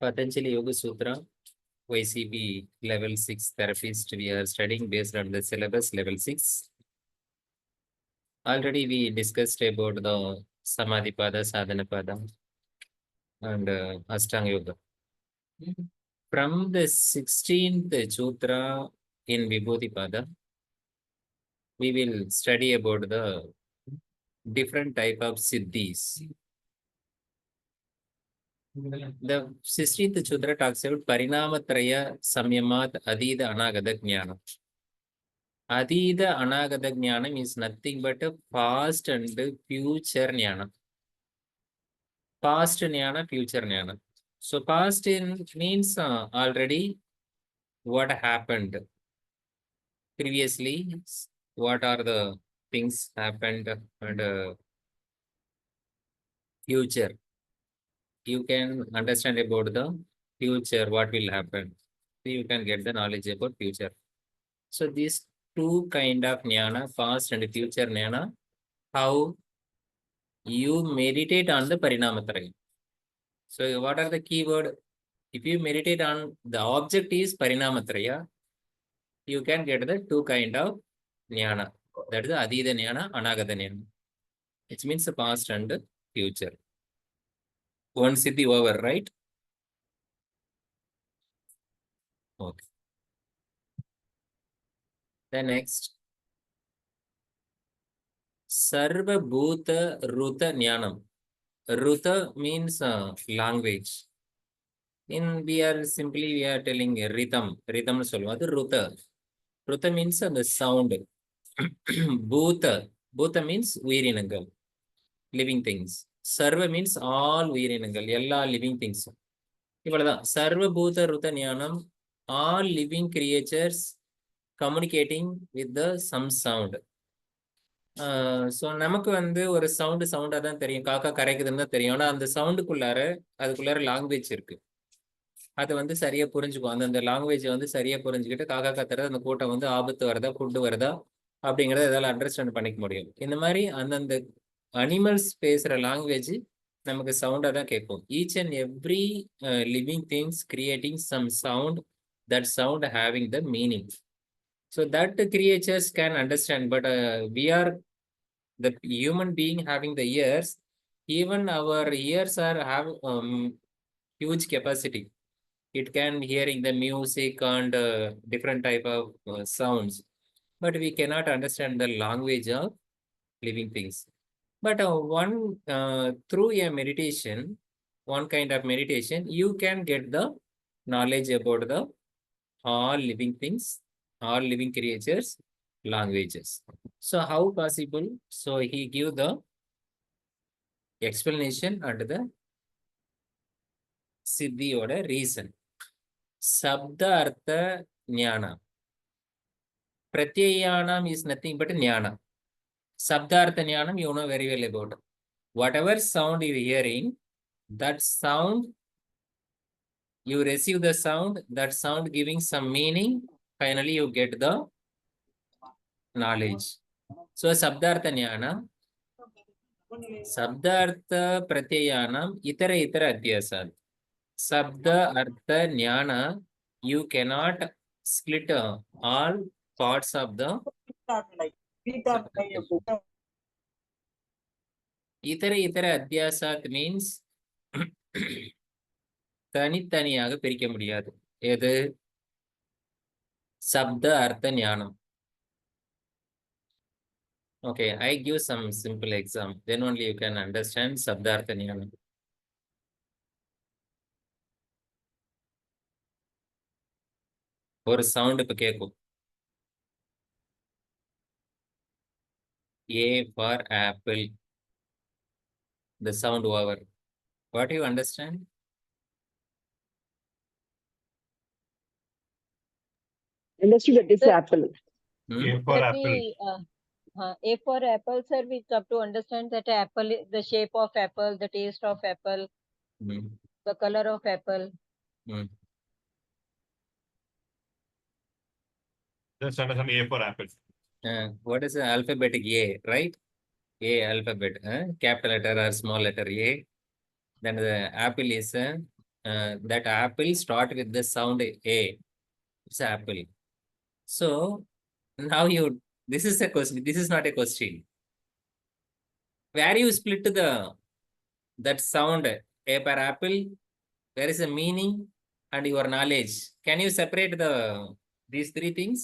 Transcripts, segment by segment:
Patanjali Yoga Sutra, YCB level 6 therapist. We are studying based on the syllabus level 6. Already we discussed about the Samadhi Pada, Sadhana Pada, and Ashtanga Yoga. From the 16th Sutra in Vibhuti Pada, we will study about the different type of siddhis. The 16th Sutra talks about Parinamatraya Samyamat Adida Anagada Jnana. Adida Anagada Jnanam is nothing but a past and future Jnana. Past Jnana, future Jnana. So past means already what happened previously, what are the things happened, and future. You can understand about the future, what will happen. You can get the knowledge about future. So these two kind of jnana, past and future jnana, how you meditate on the Parinamatraya. So what are the keyword? If you meditate on the object is Parinamatraya, you can get the two kind of jnana. That is the Adida jnana, Anagata jnana. It means the past and future. One siddhi over, right? Okay. Then next. Sarva Bhuta Ruta Jnanam. Ruta means language. We are telling rhythm. Rhythm solvadu Ruta. Ruta means the sound. Bhuta. Bhuta means uyirinangal. Living things. Sarva means all uyirinangal. Ella living things. Sarva Bhuta Ruta Jnanam. All living creatures communicating with the some sound. So நமக்கு வந்து ஒரு சவுண்டாக தான் தெரியும், காக்கா கரைக்குதுன்னு தான் தெரியும். ஆனால் அந்த அதுக்குள்ளார லாங்குவேஜ் இருக்கு. அதை வந்து சரியா புரிஞ்சுக்கும். அந்த லாங்குவேஜை வந்து சரியா புரிஞ்சுக்கிட்டு காக்கா கத்துறது அந்த கூட்டம் வந்து ஆபத்து வருதா ஃபுட்டு வருதா அப்படிங்கிறத எதால அண்டர்ஸ்டாண்ட் பண்ணிக்க முடியும். இந்த மாதிரி அந்தந்த அனிமல்ஸ் பேசுற லாங்குவேஜ் நமக்கு சவுண்டா தான் கேட்கும். Each and every living things creating some sound, that sound having the meaning. So that the creatures can understand, but we are the human being having the ears. Even our ears have huge capacity. It can hearing the music and different type of sounds, but we cannot understand the language of living things. But through a meditation, one kind of meditation, you can get the knowledge about the all living things, all living creatures, languages. So how possible? So he give the explanation and the siddhi oda reason. Sabda artha jnana. Pratyayanam is nothing but jnana. Sabda artha jnanam you know very well about. Whatever sound you are hearing, that sound, you receive the sound, that sound giving some meaning, finally you get the knowledge. So Sabdartha Jnana, Sabdartha Pratyayanam, Itara Adhyasad. Sabda Artha Jnana, you cannot split all parts of the Itara Adhyasad means தனித்தனியாக பிரிக்க முடியாது. எது? சப்த அர்த்த ஞானம். Okay, I give some simple example. Then only you can understand Sabdartha Jnanam. ஒரு sound இப்ப கேட்கும். A for apple. The sound over. What do you understand? Understood that it's apple. A for apple. A for apple, sir, we have to understand that apple, the shape of apple, the taste of apple, the color of apple. Just understand A for apple. What is the alphabetic A, right? A alphabet, capital letter or small letter A. Then the apple is that apple start with the sound A. It's apple. So now this is a question. This is not a question. Where you split that sound A per apple, where is the meaning and your knowledge? Can you separate these three things?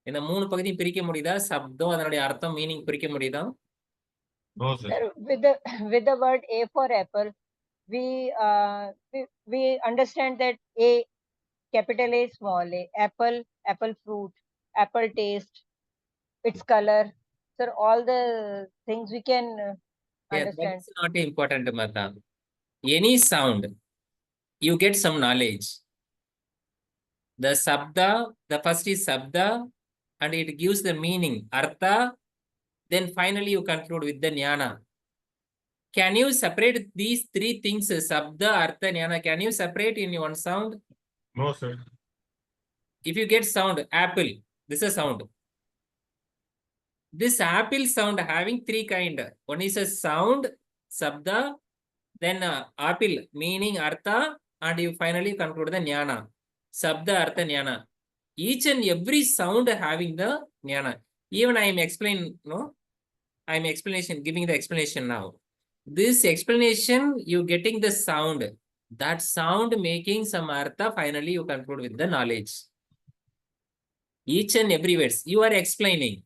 இந்த மூணு பகுதியும் பிரிக்க முடியுதா? சப்தம் அதனுடைய அர்த்தம் meaning பிரிக்க முடியுதா? No, sir. Sir, with the word A for apple, we understand that A, capital A, small a, apple fruit, apple taste, its color. Sir, all the things we can Yeah, understand. that's not important, Mata. Any sound, you get some knowledge. The sabda, the first is sabda, and it gives the meaning, artha. Then finally you conclude with the jnana. Can you separate these three things, sabda, artha, jnana? Can you separate in one sound? No, sir. If you get sound, apple, this is a sound. This apple sound having three kind. One is a sound, sabda, then apple, meaning, artha, and you finally conclude the jnana. Sabda, artha, jnana. Each and every sound having the jnana. Even I am explaining, no? I am giving the explanation now. This explanation, you getting the sound. That sound making some artha, finally you conclude with the knowledge. Each and every words, you are explaining.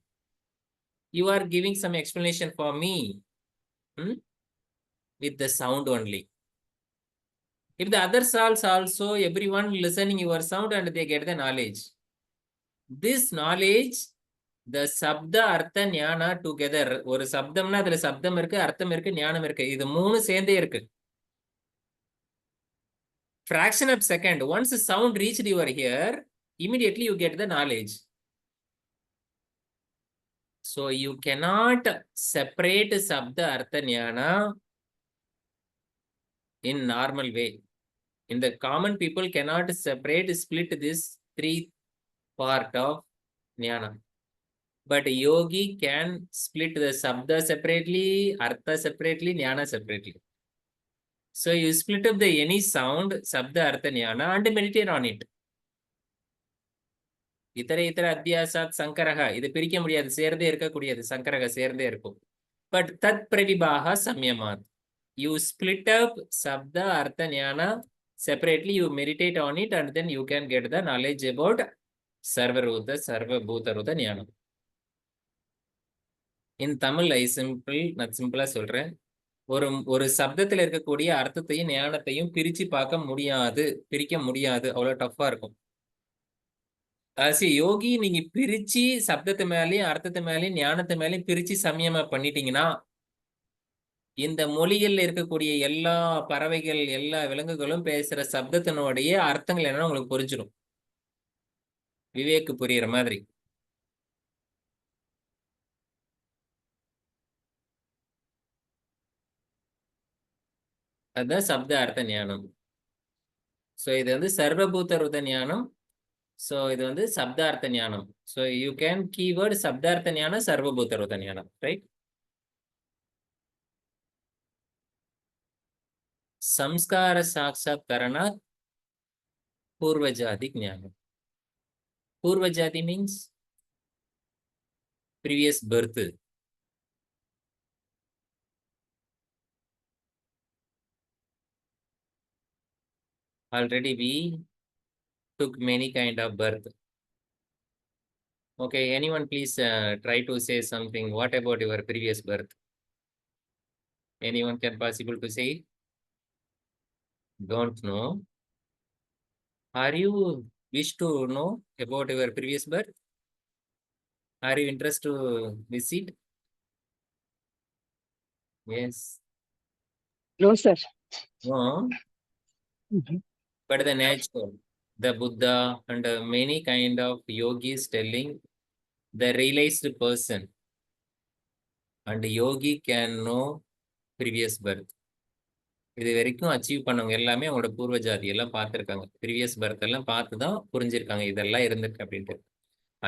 You are giving some explanation for me. With the sound only. If the other souls also, everyone listening your sound and they get the knowledge. This knowledge, the sabda, artha, jnana together. ஒரு சப்தம்னா அதுல சப்தம் இருக்கு, அர்த்தம் இருக்கு, ஞானம் இருக்கு. இது மூணு சேர்ந்தே இருக்கு. Fraction of second, once the sound reached your ear, immediately you get the knowledge. So you cannot separate sabda, artha, jnana in normal way. In the common people cannot split this three part of jnana. But yogi can split the sabda separately, artha separately, jnana separately. So you split up the any sound, sabda, artha, jnana and meditate on it. Itara adhyasat sankaraha. இது பிரிக்க முடியாது, சேர்ந்தே இருக்கக்கூடியது. சங்கரக சேர்ந்தே இருக்கும். But tat pravibaha samyamat. You split up sabda, artha, jnana separately, you meditate on it and then you can get the knowledge about sarvaruta, sarvabhutaruta jnanam. In Tamil, நான் சிம்பிளா சொல்றேன். ஒரு சப்தத்துல இருக்கக்கூடிய அர்த்தத்தையும் ஞானத்தையும் பிரிச்சு பார்க்க முடியாது, பிரிக்க முடியாது, அவ்வளவு டஃப்பா இருக்கும். யோகி நீங்க பிரிச்சு சப்தத்து மேலேயும் அர்த்தத்து மேலேயும் ஞானத்து மேலேயும் பிரிச்சு சமயமா பண்ணிட்டீங்கன்னா, இந்த மொழிகள்ல இருக்கக்கூடிய எல்லா பறவைகள், எல்லா விலங்குகளும் பேசுற சப்தத்தினுடைய அர்த்தங்கள் என்னன்னு உங்களுக்கு புரிஞ்சிடும். விவேக்கு புரியுற மாதிரி. அதுதான் சப்த அர்த்த ஞானம். ஸோ இது வந்து சர்வபூதருத ஞானம். ஸோ இது வந்து சப்தார்த்த ஞானம். ஸோ யூ கேன் கீவேர்டு சப்தார்த்த ஞானம், சர்வபூதருத ஞானம், ரைட்? संस्कार साक्षात्करण पूर्वजाति ज्ञान. पूर्वजाति means previous birth. Already we took many kind of birth. Okay, anyone please try to say something. What about your previous birth? Anyone can possible to say? Don't know. Are you wish to know about your previous birth? Are you interested to visit? Yes. No, sir. No. But the nature, the Buddha and many kind of yogis telling the realized person and yogi can know previous birth. இது வரைக்கும் achieve பண்ணவங்க எல்லாமே அவங்களோட பூர்வ ஜாதி எல்லாம் பார்த்துருக்காங்க. Previous birth எல்லாம் பார்த்து தான் புரிஞ்சிருக்காங்க இதெல்லாம் இருந்திருக்கு அப்படின்ட்டு.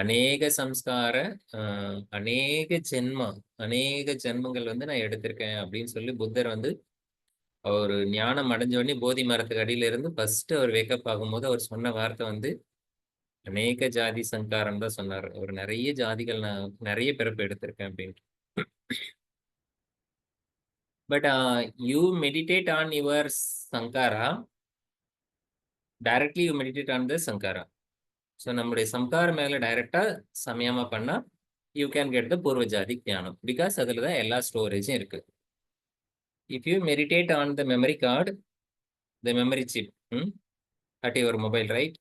அநேக சம்ஸ்கார, அநேக ஜென்மங்கள் வந்து நான் எடுத்திருக்கேன் அப்படின்னு சொல்லி புத்தர் வந்து அவர் ஞானம் அடைஞ்ச உடனே போதி மரத்துக்கு அடியில இருந்து ஃபர்ஸ்ட் அவர் வேக்கப் ஆகும்போது அவர் சொன்ன வார்த்தை வந்து அநேக ஜாதி சங்காரம் தான் சொன்னார். அவர் நிறைய ஜாதிகள் நான் நிறைய பிறப்பு எடுத்திருக்கேன் அப்படின்ட்டு. But you meditate on your Sankara, directly you meditate on the Sankara. So நம்முடைய சம்காரம் மேல டைரக்டா சமயமா பண்ணா யூ கேன் கெட் த பூர்வ ஜாதி ஞானம். பிகாஸ் அதுல தான் எல்லா ஸ்டோரேஜும் இருக்கு. If you meditate on the memory card, the memory chip at your mobile, right?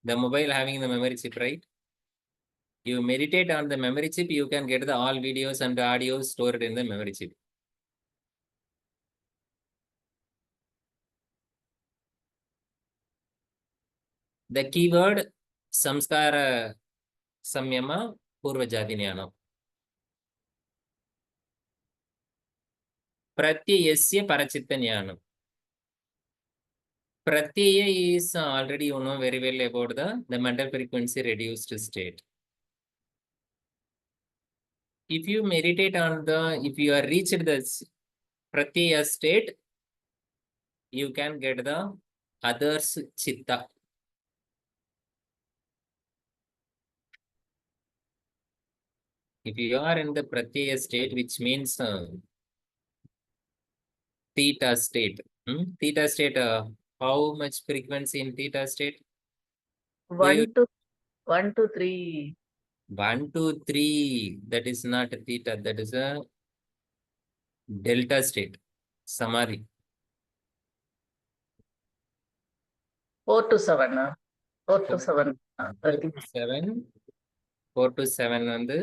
The mobile having the memory chip, right? You meditate on the memory chip, you can get the all videos and audios stored in the memory chip. The keyword samskara samyama purva jati jnanam. Pratyayasya parachitta jnanam. Pratyaya is already you know very well about the mental frequency reduced state. If you meditate on if you are reached the pratyaya state, you can get the others chitta. If you are in the pratyaya state, which means theta state. Theta state, how much frequency in theta state? 1 to 3. 1 to 3. That is not theta. That is a delta state. Samadhi. 4 to 7. 4 to 7. 4 to 7 வந்து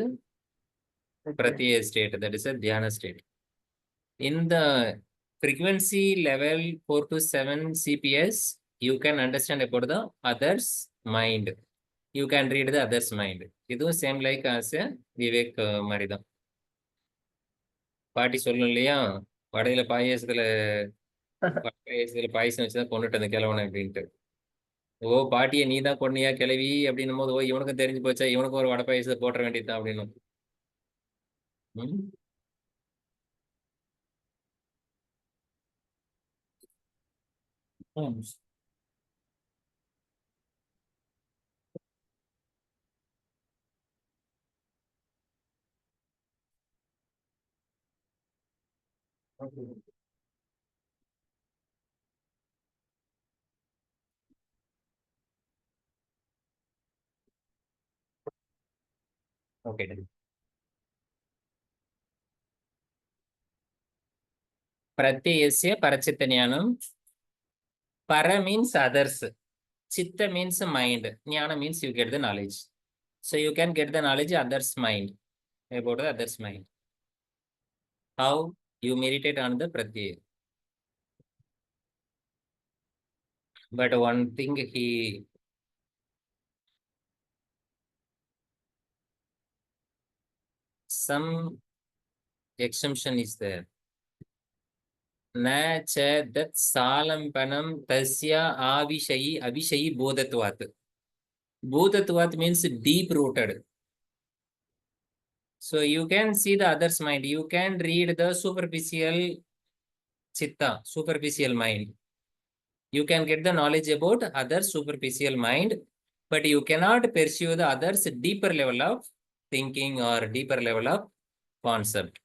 pratyaya state. That is a dhyana state. In the frequency level 4 to 7 CPS, you can understand about the others mind. You can read the others mind. இதுவும் same like as a Vivek மாதிரி தான். பாட்டி சொல்லணும் இல்லையா, வடையில பாயசத்துல பாயசம் வச்சுதான் கொண்டுட்டு அந்த கிழவனை அப்படின்ட்டு. ஓ பாட்டியை நீ தான் கொன்னியா கிளவி அப்படின்னும் போது, ஓ இவனுக்கும் தெரிஞ்சு போச்சா, இவனுக்கும் ஒரு வடை பாயசத்தை போட்டுற வேண்டியதுதான் அப்படின்னு. Okay. Pratyayasya parachitta jnanam. Para means others. Chitta means mind. Jnana means you get the knowledge. So you can get the knowledge others mind. About the others mind. How? You meditate on the pratyaya. But one thing some exemption is there. Na cha dat salampanam tasya avishayi bodhatvat. Bodhatvat means deep rooted. So you can see the others mind. You can read the superficial chitta, superficial mind. You can get the knowledge about other superficial mind, but you cannot pursue the others deeper level of thinking or deeper level of concept.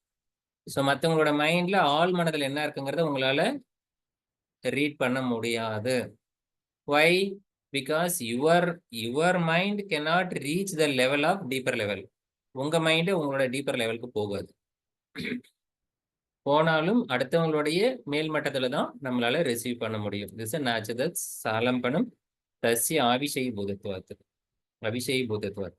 So மற்றவங்களோட மைண்ட்ல ஆள் மனதில் என்ன இருக்குங்கிறத உங்களால read பண்ண முடியாது. Why? Because your mind cannot reach the level of deeper level. உங்க மைண்ட் உங்களோட டீப்பர் லெவலுக்கு போகாது. போனாலும் அடுத்தவங்களுடைய மேல் மட்டத்துல தான் நம்மளால ரிசீவ் பண்ண முடியும். திஸ் நாச்சுதல் சாலம்பனம் தஸ்ய ஆவிஷயி பூதத்வாத். அபிஷயி பூதத்வாத்.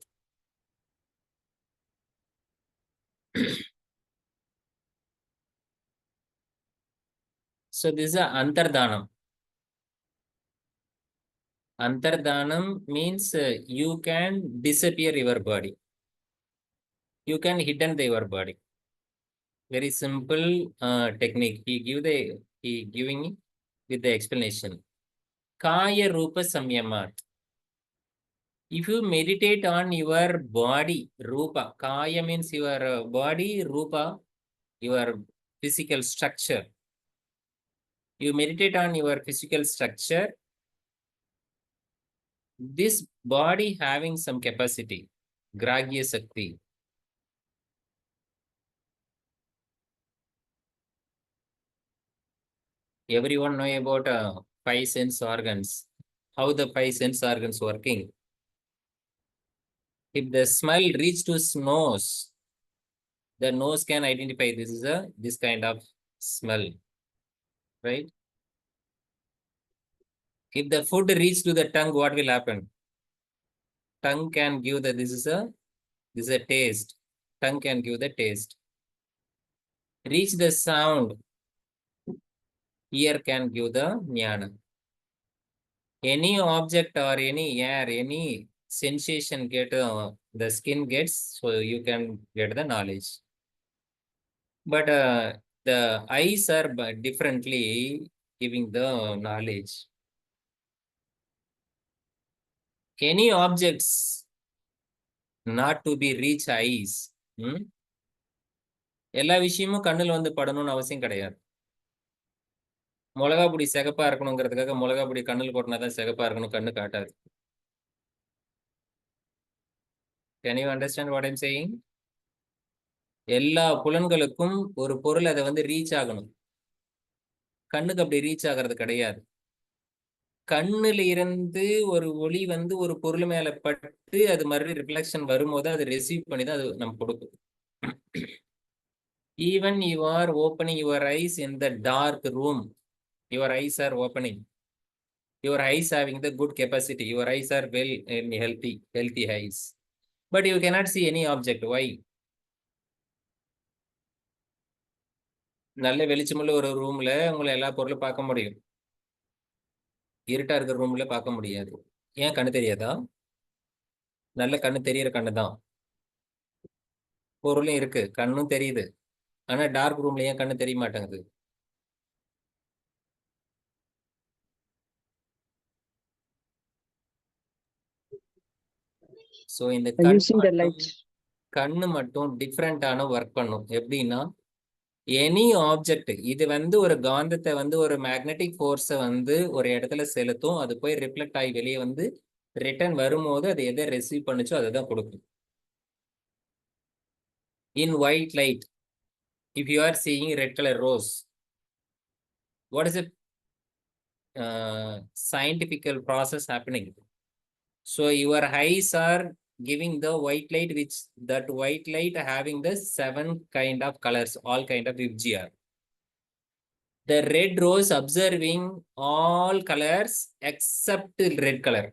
So this is antardhanam. Antardhanam means you can disappear your body. You can hidden your body. Very simple technique. He giving with the explanation. Kaya Rupa Samyamat. If you meditate on your body, Rupa. Kaya means your body, Rupa, your physical structure. You meditate on your physical structure. This body having some capacity, Gragya Sakti. Everyone know about 5 sense organs. How the 5 sense organs working? If the smell reach to nose, the nose can identify this is this kind of smell, right? If the food reach to the tongue, what will happen? Tongue can give the this is a taste. Tongue can give the taste. Reach the sound, ear can give the jnana. Any object or any air, any sensation get the skin gets, so you can get the knowledge. But the eyes are differently giving the knowledge. Any objects not to be reach eyes. எல்லா விஷயமும் கண்ணுல வந்து படணும்னு அவசியம் கிடையாது. மிளகா பொடி சிகப்பா இருக்கணுங்கிறதுக்காக மிளகா பொடி கண்ணுல போட்டனாதான் சிகப்பா இருக்கணும், கண்ணு காட்டாது. Can you understand what I'm saying? எல்லா புலன்களுக்கும் ஒரு பொருள் அதை வந்து ரீச் ஆகணும். கண்ணுக்கு அப்படி ரீச் ஆகிறது கிடையாது. கண்ணுல இருந்து ஒரு ஒளி வந்து ஒரு பொருள் மேல பட்டு அது மறுபடியும் ரிஃப்ளெக்ஷன் வரும்போது அது ரிசீவ் பண்ணி தான் அது நம்ம கொடுக்கும். Even you are opening your eyes in the dark room, your eyes are opening. Your eyes having the good capacity. Your eyes are well and healthy eyes. But you cannot see any object. Why? நல்ல வெளிச்சமுள்ள ஒரு ரூம்ல உங்களை எல்லா பொருளும் பார்க்க முடியும். இருட்டா இருக்கிற ரூம்ல பார்க்க முடியாது. ஏன் கண்ணு தெரியாதா? நல்ல கண்ணு தெரியற கண்ணு தான். பொருளும் இருக்கு, கண்ணும் தெரியுது. ஆனா டார்க் ரூம்ல ஏன் கண்ணு தெரிய மாட்டேங்குது? சோ இந்த கண்ணு மட்டும் டிஃப்ரெண்டான ஒர்க் பண்ணும். எப்படின்னா எனி ஆப்ஜெக்ட் இது வந்து ஒரு காந்தத்தை வந்து ஒரு மேக்னெட்டிக் ஃபோர்ஸை வந்து ஒரு இடத்துல செலுத்தும். அது போய் ரிஃப்ளெக்ட் ஆகி வெளியே வந்து ரிட்டர்ன் வரும்போது அது எதை ரிசீவ் பண்ணுச்சோ அதை தான் கொடுக்கும். In white light, if you are seeing red color rose, what is the scientific process happening? So your eyes are giving the white light, which that white light having the 7 kind of colors, all kind of Vibgya. The red rose observing all colors except red color.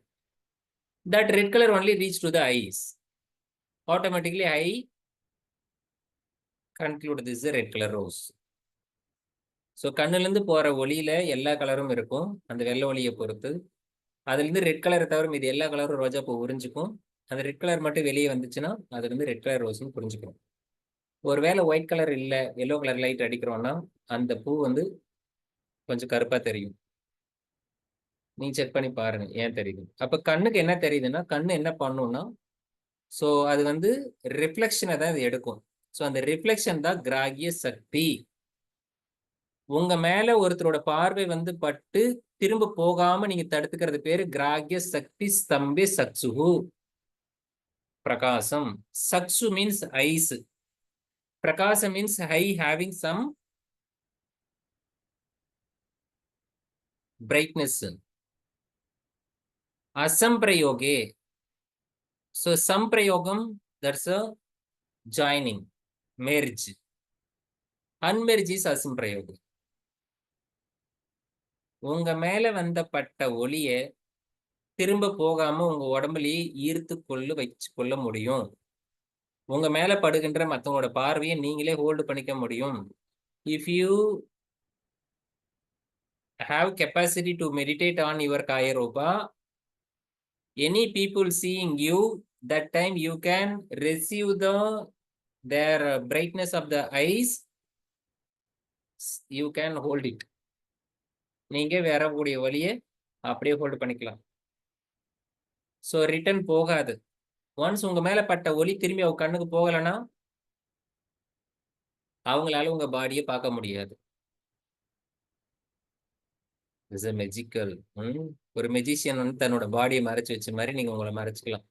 That red color only reach to the eyes. Automatically eye conclude this is a red color rose. So கண்ணுலேருந்து போகிற ஒளியில எல்லா கலரும் இருக்கும், அந்த வெள்ளை ஒளியை பொறுத்து. அதுலேருந்து ரெட் கலரை தவிர மீது எல்லா கலரும் ரோஜா பூ உறிஞ்சிக்கும். அந்த ரெட் கலர் மட்டும் வெளியே வந்துச்சுன்னா அதுலேருந்து ரெட் கலர் ரோஸ்ன்னு புரிஞ்சுக்கணும். ஒருவேளை ஒயிட் கலர் இல்லை, எல்லோ கலர் லைட் அடிக்கிறோம்னா அந்த பூ வந்து கொஞ்சம் கருப்பாக தெரியும். நீ செக் பண்ணி பாருங்க ஏன் தெரியுது. அப்போ கண்ணுக்கு என்ன தெரியுதுன்னா, கண்ணு என்ன பண்ணும்னா, ஸோ அது வந்து ரிஃப்ளெக்ஷனை தான் இது எடுக்கும். ஸோ அந்த ரிஃப்ளெக்ஷன் தான் கிராகிய சக்தி. உங்க மேல ஒருத்தரோட பார்வை வந்து பட்டு திரும்ப போகாம நீங்க தடுத்துக்கிறது பேரு கிராகிய சக்தி ஸ்தம்பே சக்சுகு பிரகாசம். சக்சு மீன்ஸ் ஐஸ், பிரகாசம் means eye having some brightness. அசம்பிரயோகே, so samprayogam, that's a joining, merge. Unmerge is asamprayogam. உங்க மேல வந்த பட்ட ஒளிய திரும்ப போகாம உங்க உடம்புலயே ஈர்த்து வச்சு கொள்ள முடியும். உங்க மேல படுகின்ற மற்றவங்களோட பார்வையை நீங்களே ஹோல்டு பண்ணிக்க முடியும். If you have capacity to meditate on your kaya rupa, any people seeing you, that time you can receive their brightness of the eyes, you can hold it. நீங்க வரக்கூடிய வழியை அப்படியே ஹோல்டு பண்ணிக்கலாம். ஸோ ரிட்டர்ன் போகாது. Once உங்க மேல பட்ட ஒளி திரும்பி அவங்க கண்ணுக்கு போகலைன்னா அவங்களால உங்க பாடியை பார்க்க முடியாது. Is a magical. ஒரு மெஜிஷியன் வந்து தன்னோட பாடியை மறைச்சு வச்ச மாதிரி நீங்க உங்களை மறைச்சுக்கலாம்.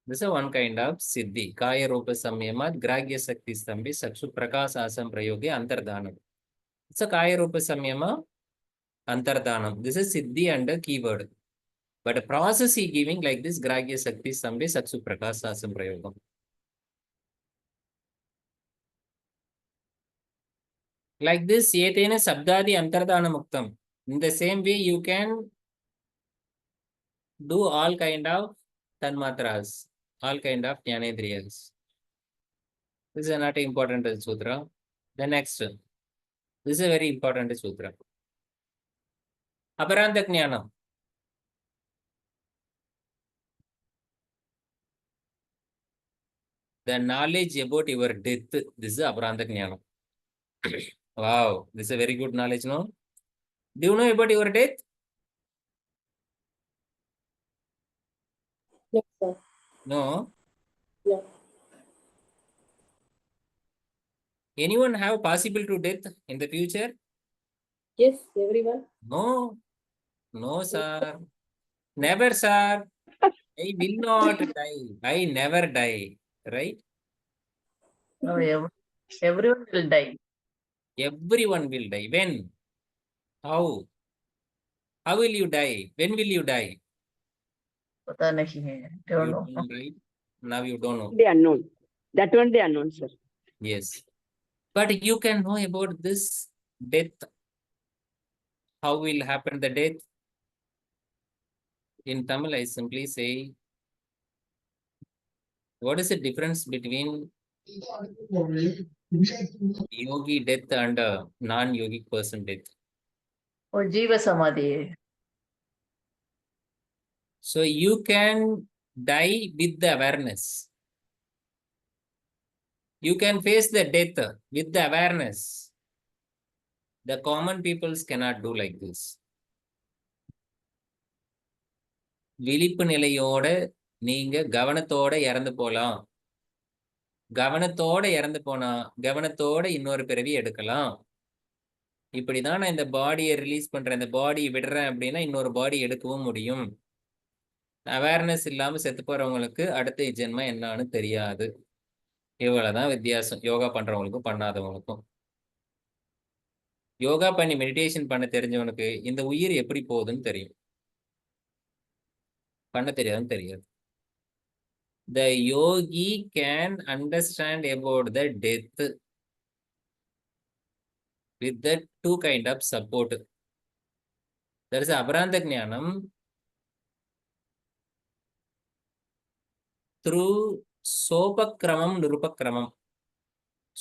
This is one kind of siddhi. Kaya Rupa Samyamat, Gragya Sakti Stambhi, Sakshu Prakasa Asam Prayogi, Antardhanam. It's a Kaya Rupa Samyama, Antardhanam. This is siddhi under keyword. But a process he giving like this, Gragya Sakti Stambhi, Sakshu Prakasa Asam Prayogam. Like this, Yetena Sabdadi Antardhana Muktam. In the same way, you can do all kind of tanmatras, all kind of jnanendriyas. This is not important sutra. The next, this is a very important sutra. Aparanta Jnanam. The knowledge about your death. This is Aparanta Jnanam. Wow, this is a very good knowledge, no? Do you know about your death? No, sir. No. No. Anyone have possible to death in the future? Yes, everyone. No. No, sir. Never, sir. I will not die. I never die. Right? No, everyone will die. Everyone will die. When? How? How will you die? When will you die? पता नहीं है. Don't You know. don't, right? Now you don't know. The unknown. That one the unknown, sir. Yes. But you can know about this death. How will happen the death? In Tamil, I simply say, what is the difference between yogi death and non-yogic person death? वो जीव समाधि है. So you can die with the awareness. You can face the death with the awareness. The common peoples cannot do like this. விழிப்பு நிலையோட நீங்க கவனத்தோட இறந்து போலாம். கவனத்தோட இறந்து போனா கவனத்தோட இன்னொரு பிறவி எடுக்கலாம். இப்படிதான் நான் இந்த பாடியை ரிலீஸ் பண்றேன், இந்த பாடி விடுறேன் அப்படின்னா இன்னொரு பாடி எடுக்கவும் முடியும். அவேர்னஸ் இல்லாம செத்து போறவங்களுக்கு அடுத்த ஜென்மம் என்னன்னு தெரியாது. இவ்வளவுதான் வித்தியாசம் யோகா பண்றவங்களுக்கும் பண்ணாதவங்களுக்கும். யோகா பண்ணி மெடிடேஷன் பண்ண தெரிஞ்சவனுக்கு இந்த உயிர் எப்படி போகுதுன்னு தெரியும், பண்ண தெரியாதுன்னு தெரியாது. The yogi can understand about the death with the two kind of support. There is Aparanta Jnanam through Sopakramam Nirupakramam.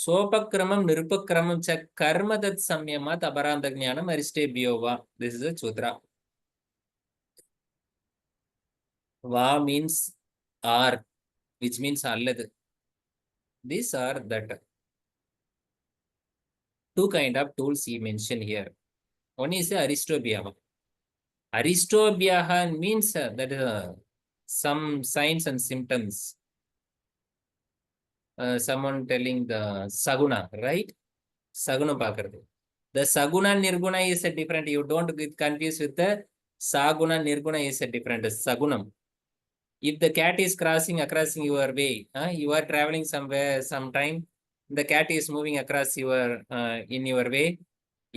Sopakramam Nirupakramam cha karma tat samyamat Aparanta Jnanam aristebhyova. This is a sutra. Va means are, which means alladu. These are that. Two kind of tools he mentioned here. One is aristobhyaha. Aristobhyaha means that some signs and symptoms. Someone telling the saguna, right? Saguna pakaradu. The saguna nirguna is a different. You don't get confused with the saguna nirguna is a different. Sagunam. If the cat is crossing across your way, you are traveling somewhere, sometime, the cat is moving across your in your way,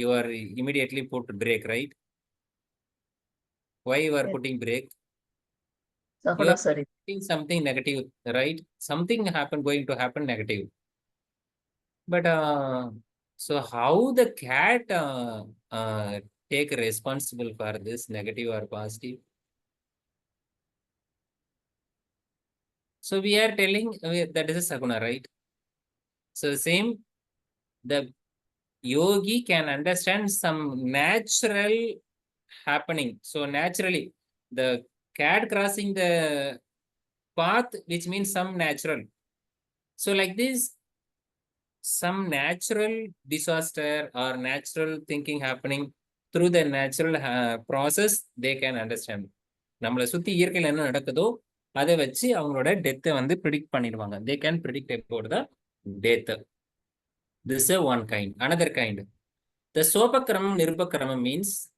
you are immediately put brake, right? Why you are Yes. putting brake? You सहुना are सरी. thinking something negative, right? Something going to happen negative. But so how the cat take responsible for this negative or positive? So we are telling that is a saguna, right? So same, the yogi can understand some natural happening. So naturally, the cat crossing the path, which means some natural. So like this, some natural disaster or natural thinking happening through the natural process, they can understand. நம்மளை சுத்தி இயற்கையில் என்ன நடக்குதோ அதை வச்சு அவங்களோட டெத்தை வந்து predict பண்ணிடுவாங்க. They can predict about the death. This is one kind. Another kind. The Sopakramam Nirupakramam means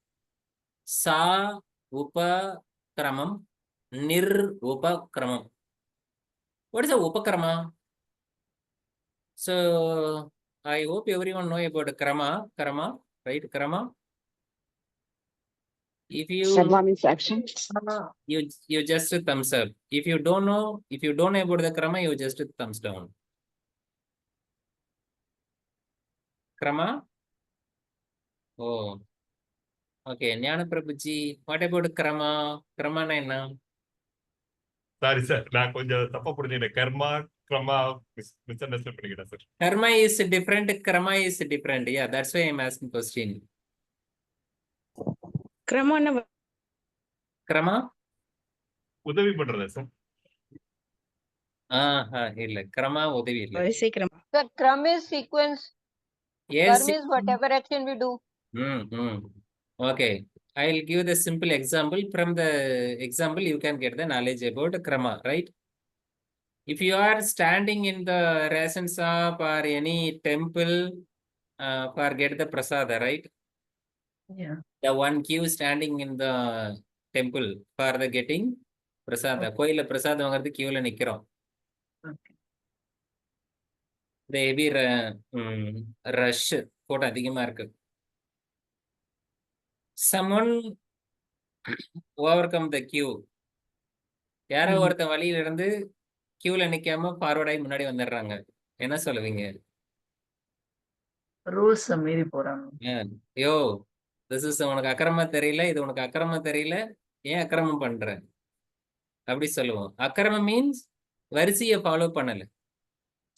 Sa Upakramam Nirupakramam. What is a Upakrama? So I hope everyone know about Krama, right? Krama. If you Sarva means action. you just thumbs up. If you don't know about the Krama, you just thumbs down. Krama? Oh, okay. Jnana Prabhuji, what about Krama? Krama na enna? Sorry sir, நான் கொஞ்சம் தப்பா புரிஞ்சுக்கிட்டேன். கர்மா கிரமா miss understand பண்ணிக்கிட்டேன் sir. Karma is different, Krama is different. Yeah, that's why I'm asking question. Kramana. Krama? உதவி பண்றதா sir? இல்ல. Krama உதவி இல்ல. Varisai krama. Sir, Kram is sequence. Yes. Karma is whatever action we do. Okay. I'll give the simple example. From the example, you can get the knowledge about Krama, right? If you are standing in the ration shop or any temple for get the prasada, right? Yeah. The one queue standing in the temple for the getting prasada. கோயில்ல பிரசாதம் வாங்குறது queueல நிக்கிறோம். Okay. The heavy rush கூட்டம் அதிகமா இருக்கு. Someone overcome the queue. யாரோ ஒருத்தன் வழியில இருந்து queueல நிக்காம ஃபார்வர்ட் ஆகி முன்னாடி வந்துடுறாங்க. என்ன சொல்லுவீங்க? Rules மீறி போறாங்க. யோ, திஸ் இஸ் உனக்கு அக்கிரமா தெரியல, இது உனக்கு அக்கிரமா தெரியல, ஏன் அக்கிரமம் பண்ற? அப்படி சொல்லுவோம். அக்கிரமம் மீன்ஸ் வரிசையை ஃபாலோ பண்ணல.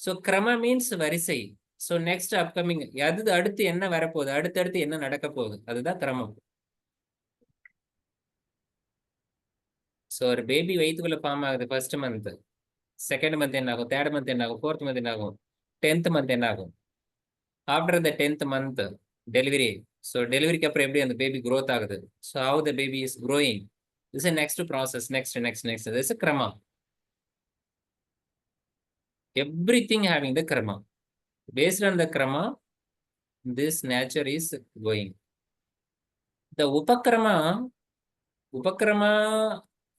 ஸோ கிரம மீன்ஸ் வரிசை. ஸோ நெக்ஸ்ட் அப்கமிங் அது அடுத்து என்ன வரப்போகுது, அடுத்தடுத்து என்ன நடக்க போகுது, அதுதான் கிரமம். ஸோ ஒரு பேபி வயிற்றுக்குள்ள ஃபார்ம் ஆகுது ஃபர்ஸ்ட் மந்த், செகண்ட் மந்த் என்ன ஆகும், தேர்ட் மந்த் என்ன ஆகும், ஃபோர்த் மந்த் என்ன ஆகும், 10th மந்த் என்ன ஆகும். After the 10th month delivery. So டெலிவரிக்கு அப்புறம் எப்படி அந்த பேபி growth ஆகுது. So how the baby is growing. This is next process, next. This is a krama. Everything having the krama. Based on the krama, this nature is going. The upakrama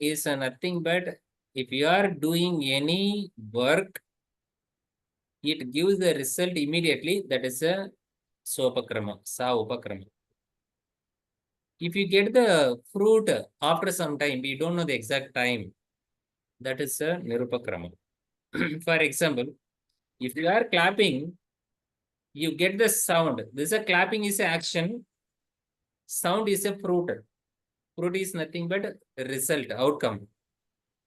is nothing but if you are doing any work, it gives the result immediately. That is a sopakrama, sa upakrama. If you get the fruit after some time, we don't know the exact time, that is a nirupakrama. For example, if you are clapping, you get the sound. This is a clapping is a action. Sound is a fruit. Fruit is nothing but result, outcome,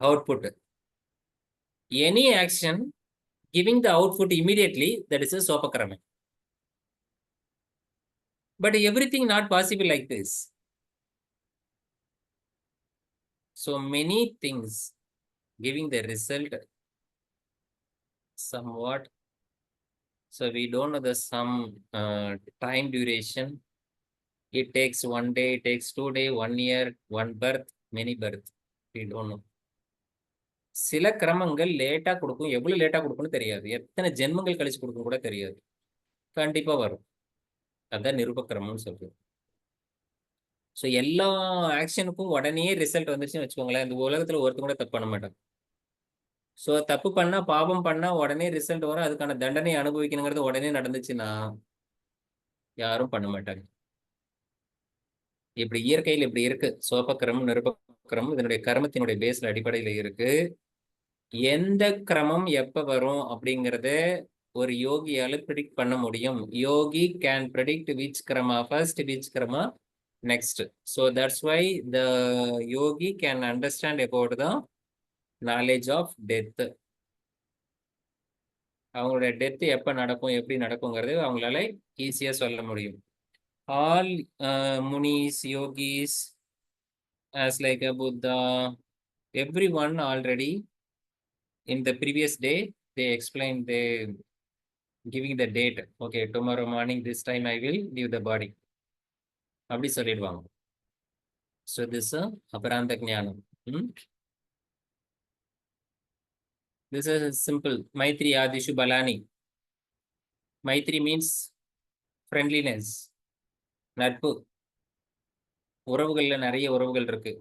output. Any action giving the output immediately, that is a sopakrama. But everything not possible like this. So many things giving the result somewhat. So we don't know the some time duration. It takes 1 day, it takes 2 days, 1 year, 1 birth, many birth. We don't know. சில கிரமங்கள் லேட்டா கொடுக்கும், எவ்வளவு லேட்டா கொடுக்கும்னு தெரியாது, எத்தனை ஜென்மங்கள் கழிச்சு கொடுக்கும் கூட தெரியாது, கண்டிப்பா வரும். அதான் நிருபக்கிரமம்னு சொல்றோம். ஸோ எல்லா ஆக்ஷனுக்கும் உடனே ரிசல்ட் வந்துச்சுன்னு வச்சுக்கோங்களேன், இந்த உலகத்துல ஒருத்தர் கூட தப்பு பண்ண மாட்டாங்க. ஸோ தப்பு பண்ணா, பாவம் பண்ணா உடனே ரிசல்ட் வரும், அதுக்கான தண்டனை அனுபவிக்கணுங்கிறது உடனே நடந்துச்சுன்னா யாரும் பண்ண மாட்டாங்க. இப்படி இயற்கையில் இப்படி இருக்கு. சோபக்கிரமம் நிருபக்கிரமம் இதனுடைய கர்மத்தினுடைய பேஸ்ல அடிப்படையில இருக்கு. எந்த கிரமம் எப்ப வரும் அப்படிங்கறத ஒரு யோகியால ப்ரிடிக்ட் பண்ண முடியும். யோகி கேன் ப்ரிடிக்ட் விச் கிரமா ஃபர்ஸ்ட், விச் கிரமா next. So that's why the yogi can understand about the knowledge of death. அவங்களுடைய டெத் எப்ப நடக்கும், எப்படி நடக்குங்கிறது அவங்களால ஈஸியா சொல்ல முடியும். All munis, yogis, as like a Buddha, everyone already in the previous day, they explained, they giving the date. Okay, tomorrow morning, this time I will leave the body. அப்படி சொல்லிடுவாங்க. So this is aparanta jnanam. This is simple. Maitri Adishu Balani. Maitri means friendliness. நட்பு. உறவுகள்ல நிறைய உறவுகள் இருக்கு.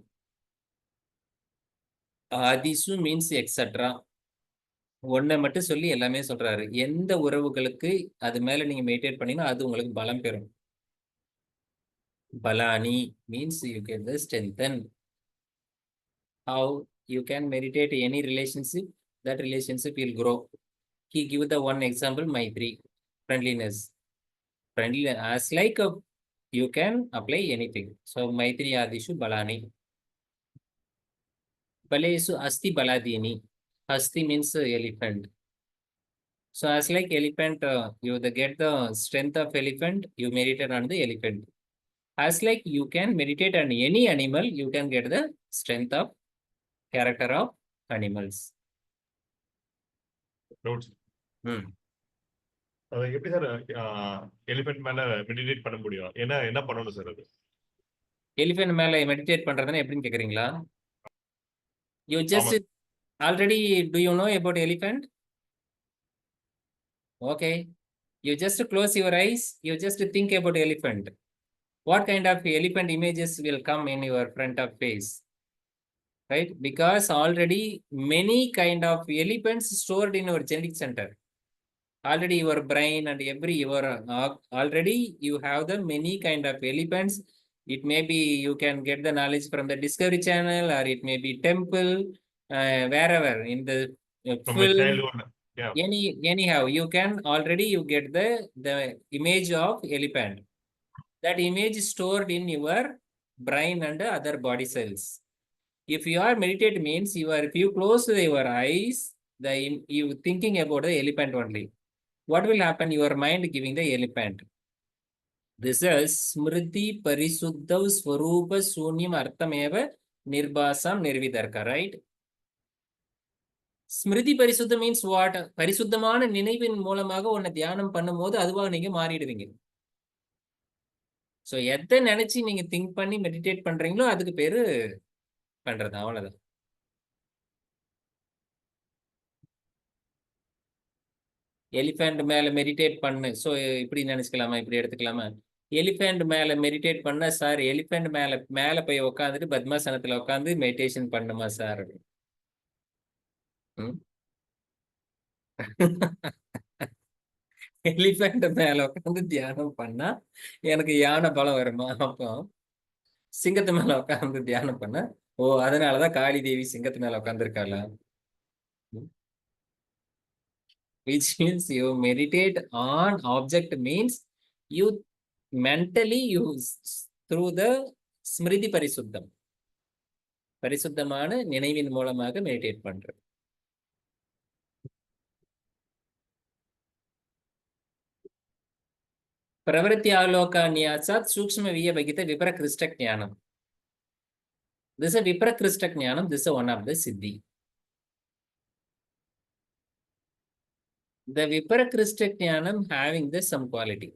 ஆதிசு means etcetera. ஒன்றை மட்டும் சொல்லி எல்லாமே சொல்றாரு. எந்த உறவுகளுக்கு அது மேல நீங்க மெடிடேட் பண்ணீங்கன்னா அது உங்களுக்கு பலம் பெறும். பலானி means you can strengthen. How you can meditate any relationship, that relationship will grow. He give the one example, Maitri, friendliness. Friendly as like you can apply anything. So Maitri Adishu Balani. Balesu Asti Baladini. Asti means elephant. So as like elephant, you get the strength of elephant, you meditate on the elephant. As like you can meditate on any animal, you can get the strength of character of animals. Notes. Hmm. அது எப்படி sir elephant மேல meditate பண்ண முடியும்? என்ன பண்ணணும் sir அது? Elephant மேல meditate பண்றதுன்னா எப்படின்னு கேக்குறீங்களா? You just ஆமா. already do you know about elephant? Okay. You just close your eyes, you just think about elephant. What kind of elephant images will come in your front of face? Right? Because already many kind of elephants stored in your genetic center. Already your brain and every your already you have the many kind of elephants. It may be you can get the knowledge from the Discovery Channel, or it may be temple, wherever in the நம்ம film. childhood. Yeah. Anyhow, you can already you get the image of elephant. That image is stored in your brain and other body cells. If you are meditate means if you close your eyes, you thinking about the elephant only. What will happen? Your mind giving the elephant. This is Smriti Parisuddhav Swarupa Sunyam Arthameva Nirbhasam Nirvidarka, right? Smriti Parisuddha means what? பரிசுத்தமான நினைவின் மூலமாக உன்னை தியானம் பண்ணும் போது அதுவாக நீங்க மாறிடுவீங்க. So எதை நினைச்சு நீங்க திங்க் பண்ணி மெடிடேட் பண்றீங்களோ அதுக்கு பேரு பண்றது, அவ்வளவுதான். எலிஃபென்ட் மேல மெடிடேட் பண்ணு. ஸோ இப்படி நினைச்சுக்கலாமா, இப்படி எடுத்துக்கலாமா? எலிஃபென்ட் மேல மெடிடேட் பண்ண சார், எலிஃபென்ட் மேல போய் உட்காந்துட்டு பத்மாசனத்துல உட்காந்து மெடிடேஷன் பண்ணுமா சார்? எலிஃபென்ட் மேல உட்காந்து தியானம் பண்ணா எனக்கு யானை பலம் வருமா? அப்போ சிங்கத்து மேல உட்காந்து தியானம் பண்ண, ஓ அதனாலதான் காளி தேவி சிங்கத்து மேல உட்காந்துருக்காளா? Which means you meditate on object means you mentally use through the Smriti பரிசுத்தம், பரிசுத்தமான நினைவின் மூலமாக மெடிடேட் பண்றது. பிரவருத்தி ஆலோகான்யாசாத் சூக்ஷ்ம வியபகித விபரகிருஷ்ட ஞானம். This is a விபரகிருஷ்ட ஞானம். This is one of the siddhi. The விபரகிருஷ்ட ஞானம் having the some quality.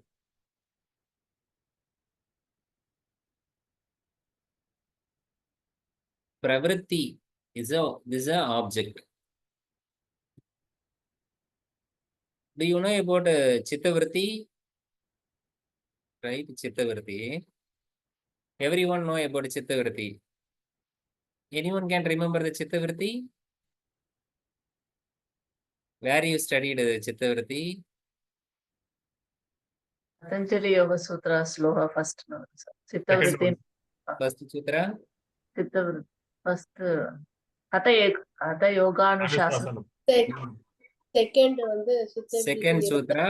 Pravritti is this is a object. Do you know about Chittavritti? Right, Chittavritti. Everyone know about Chittavritti. Anyone can remember the Chittavritti? Where you studied Chittavritti? Patanjali Yoga Sutra Sloha first. Chittavritti. First Sutra? Chittavritti. First. Hatha Yoga Anushasana. Second வந்து Second Sutra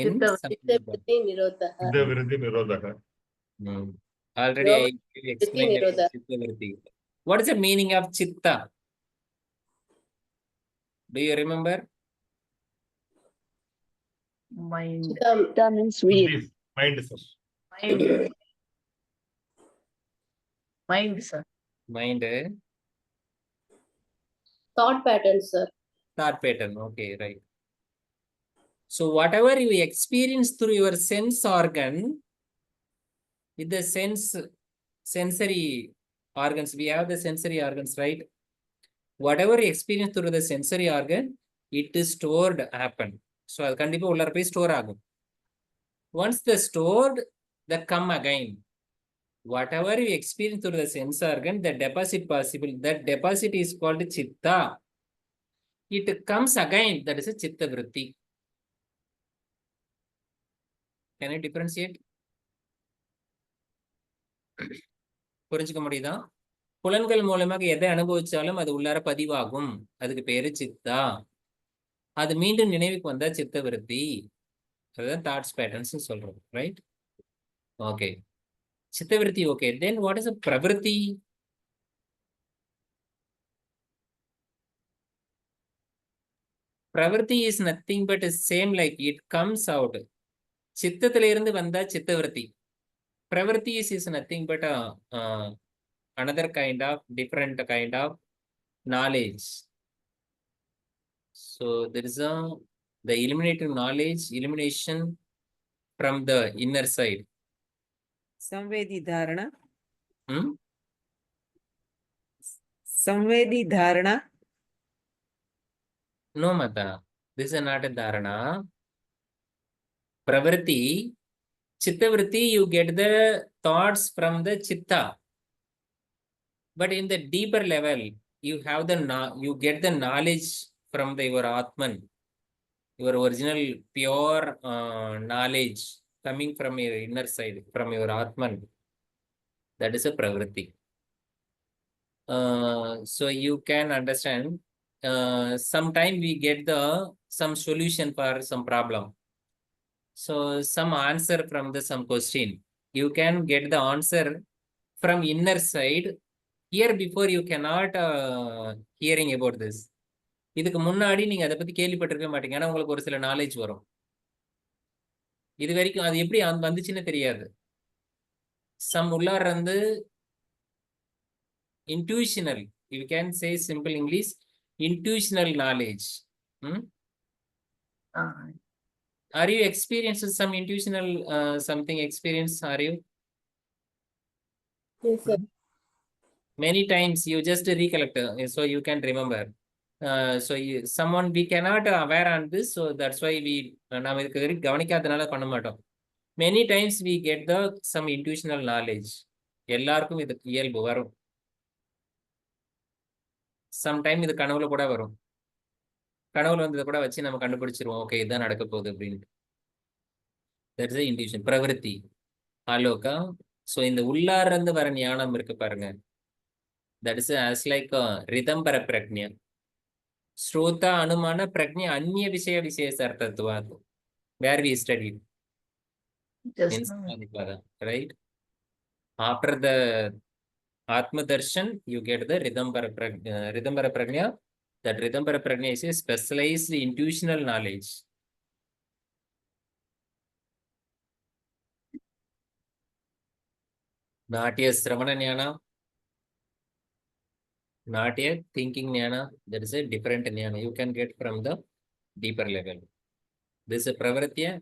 in சித்தவருத்தி நிரோதக. இந்த விருதி நிரோதக. Already I explained about Chittavritti. What is the meaning of Chitta? Do you remember? Mind. Chitta means will. Mind, sir. Mind, sir. Mind. thought pattern, sir. Thought pattern. Okay, right. So whatever you experience through your sense organ, with the sensory organs, we have the sensory organs, right? Whatever you experience through the sensory organ, it is stored happen. So அது கண்டிப்பா உள்ளார போய் store ஆகும். Once the stored, the come again. Whatever you experience through the sense organ, the deposit possible, that deposit is called chitta. It comes again, that is a chitta vritti. Can you differentiate? புரிஞ்சுக்க முடியுதா? புலன்கள் மூலமாக எதை அனுபவிச்சாலும் அது உள்ளார பதிவாகும். அதுக்கு பேரு சித்தா. அது மீண்டும் நினைவுக்கு வந்தா சித்த விருத்தி. அதுதான் தாட்ஸ் பேட்டர்ன்ஸ் சொல்றோம். ரைட்? ஓகே. சித்த விருத்தி okay. Then what is a பிரவிருத்தி? பிரவிருத்தி is nothing but same like it comes out. சித்தத்தில இருந்து வந்தா சித்த விருத்தி. பிரவிருத்தி is nothing but another kind of different kind of knowledge. So there is the illuminating knowledge, illumination from the inner side. संवेदी धारणा. Hmm? संवेदी धारणा. No, Mata. This is not a dharana. Pravritti, chitta vritti, you get the thoughts from the chitta. But in the deeper level, you have you get the knowledge from your Atman, your original pure knowledge coming from your inner side, from your Atman. That is a pravritti. So you can understand. Sometime we get some solution for some problem. So some answer from some question. You can get the answer from inner side. Here before you cannot hearing about this. இதுக்கு முன்னாடி நீங்க அதை பத்தி கேள்விப்பட்டிருக்க மாட்டீங்க. ஆனா உங்களுக்கு ஒரு சில நாலேஜ் வரும். இது வரைக்கும் அது எப்படி வந்துச்சுன்னு தெரியாது. சம் உள்ளார இருந்து intuitional, you can say simple English, intuitional knowledge. Are you experiencing some intuitional something experience? Are you? Yes, sir. Many times you just recollect, so you can remember. So someone we cannot aware on this, so that's why we நாம இதுக்கு கவனிக்காதனால பண்ண மாட்டோம். Many times we get some intuitional knowledge. எல்லாருக்கும் இது இயல்பு வரும். Sometime இது கனவுல கூட வரும். கனவுல வந்ததை கூட வச்சு நம்ம கண்டுபிடிச்சிருவோம். ஓகே, இதுதான் நடக்க போகுது அப்படின்ட்டு. தட்ஸ் தி இன்ட்யூஷன், பிரவிருத்தி, ஆலோகா. ஸோ இந்த உள்ளார இருந்து வர ஞானம் இருக்கு பாருங்க. தட் இஸ் ஆஸ் லைக் ரிதம்பர பிரக்ஞா. ஸ்ரோதா அனுமான பிரக்ஞா அந்நிய விஷய விசேஷார்த்தத்துவாது. Where we study right after the Atma Darshan, you get the Ridambara Prajna. That Ridambara Prajna is a specialized intuitional knowledge. Not a Sravana Jnana, not a thinking Jnana. That is a different Jnana you can get from the deeper level. This is a Pravritya.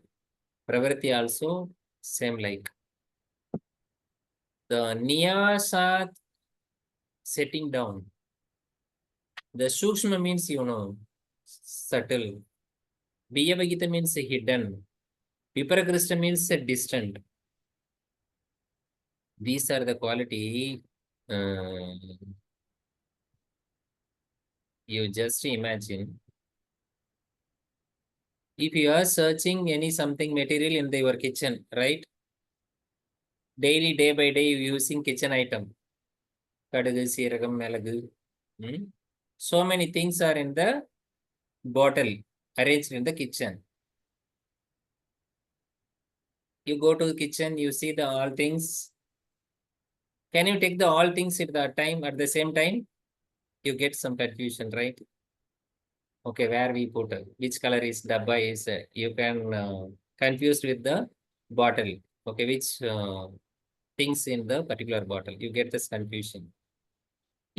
Pravritya also same like. The Niyasat setting down. The Sukshma means, subtle. Viyavagita means hidden. Viparakrishna means distant. These are the quality you just imagine. If you are searching any something material in your kitchen, right? Daily, day by day, you using kitchen item. Kadugu, Siragam, Melagu. So many things are in the bottle, arranged in the kitchen. You go to the kitchen, you see the all things. Can you take the all things at the same time? You get some confusion, right? Okay, where we put which color is dabba is, you can confused with the bottle. Okay, which things in the particular bottle, you get this confusion.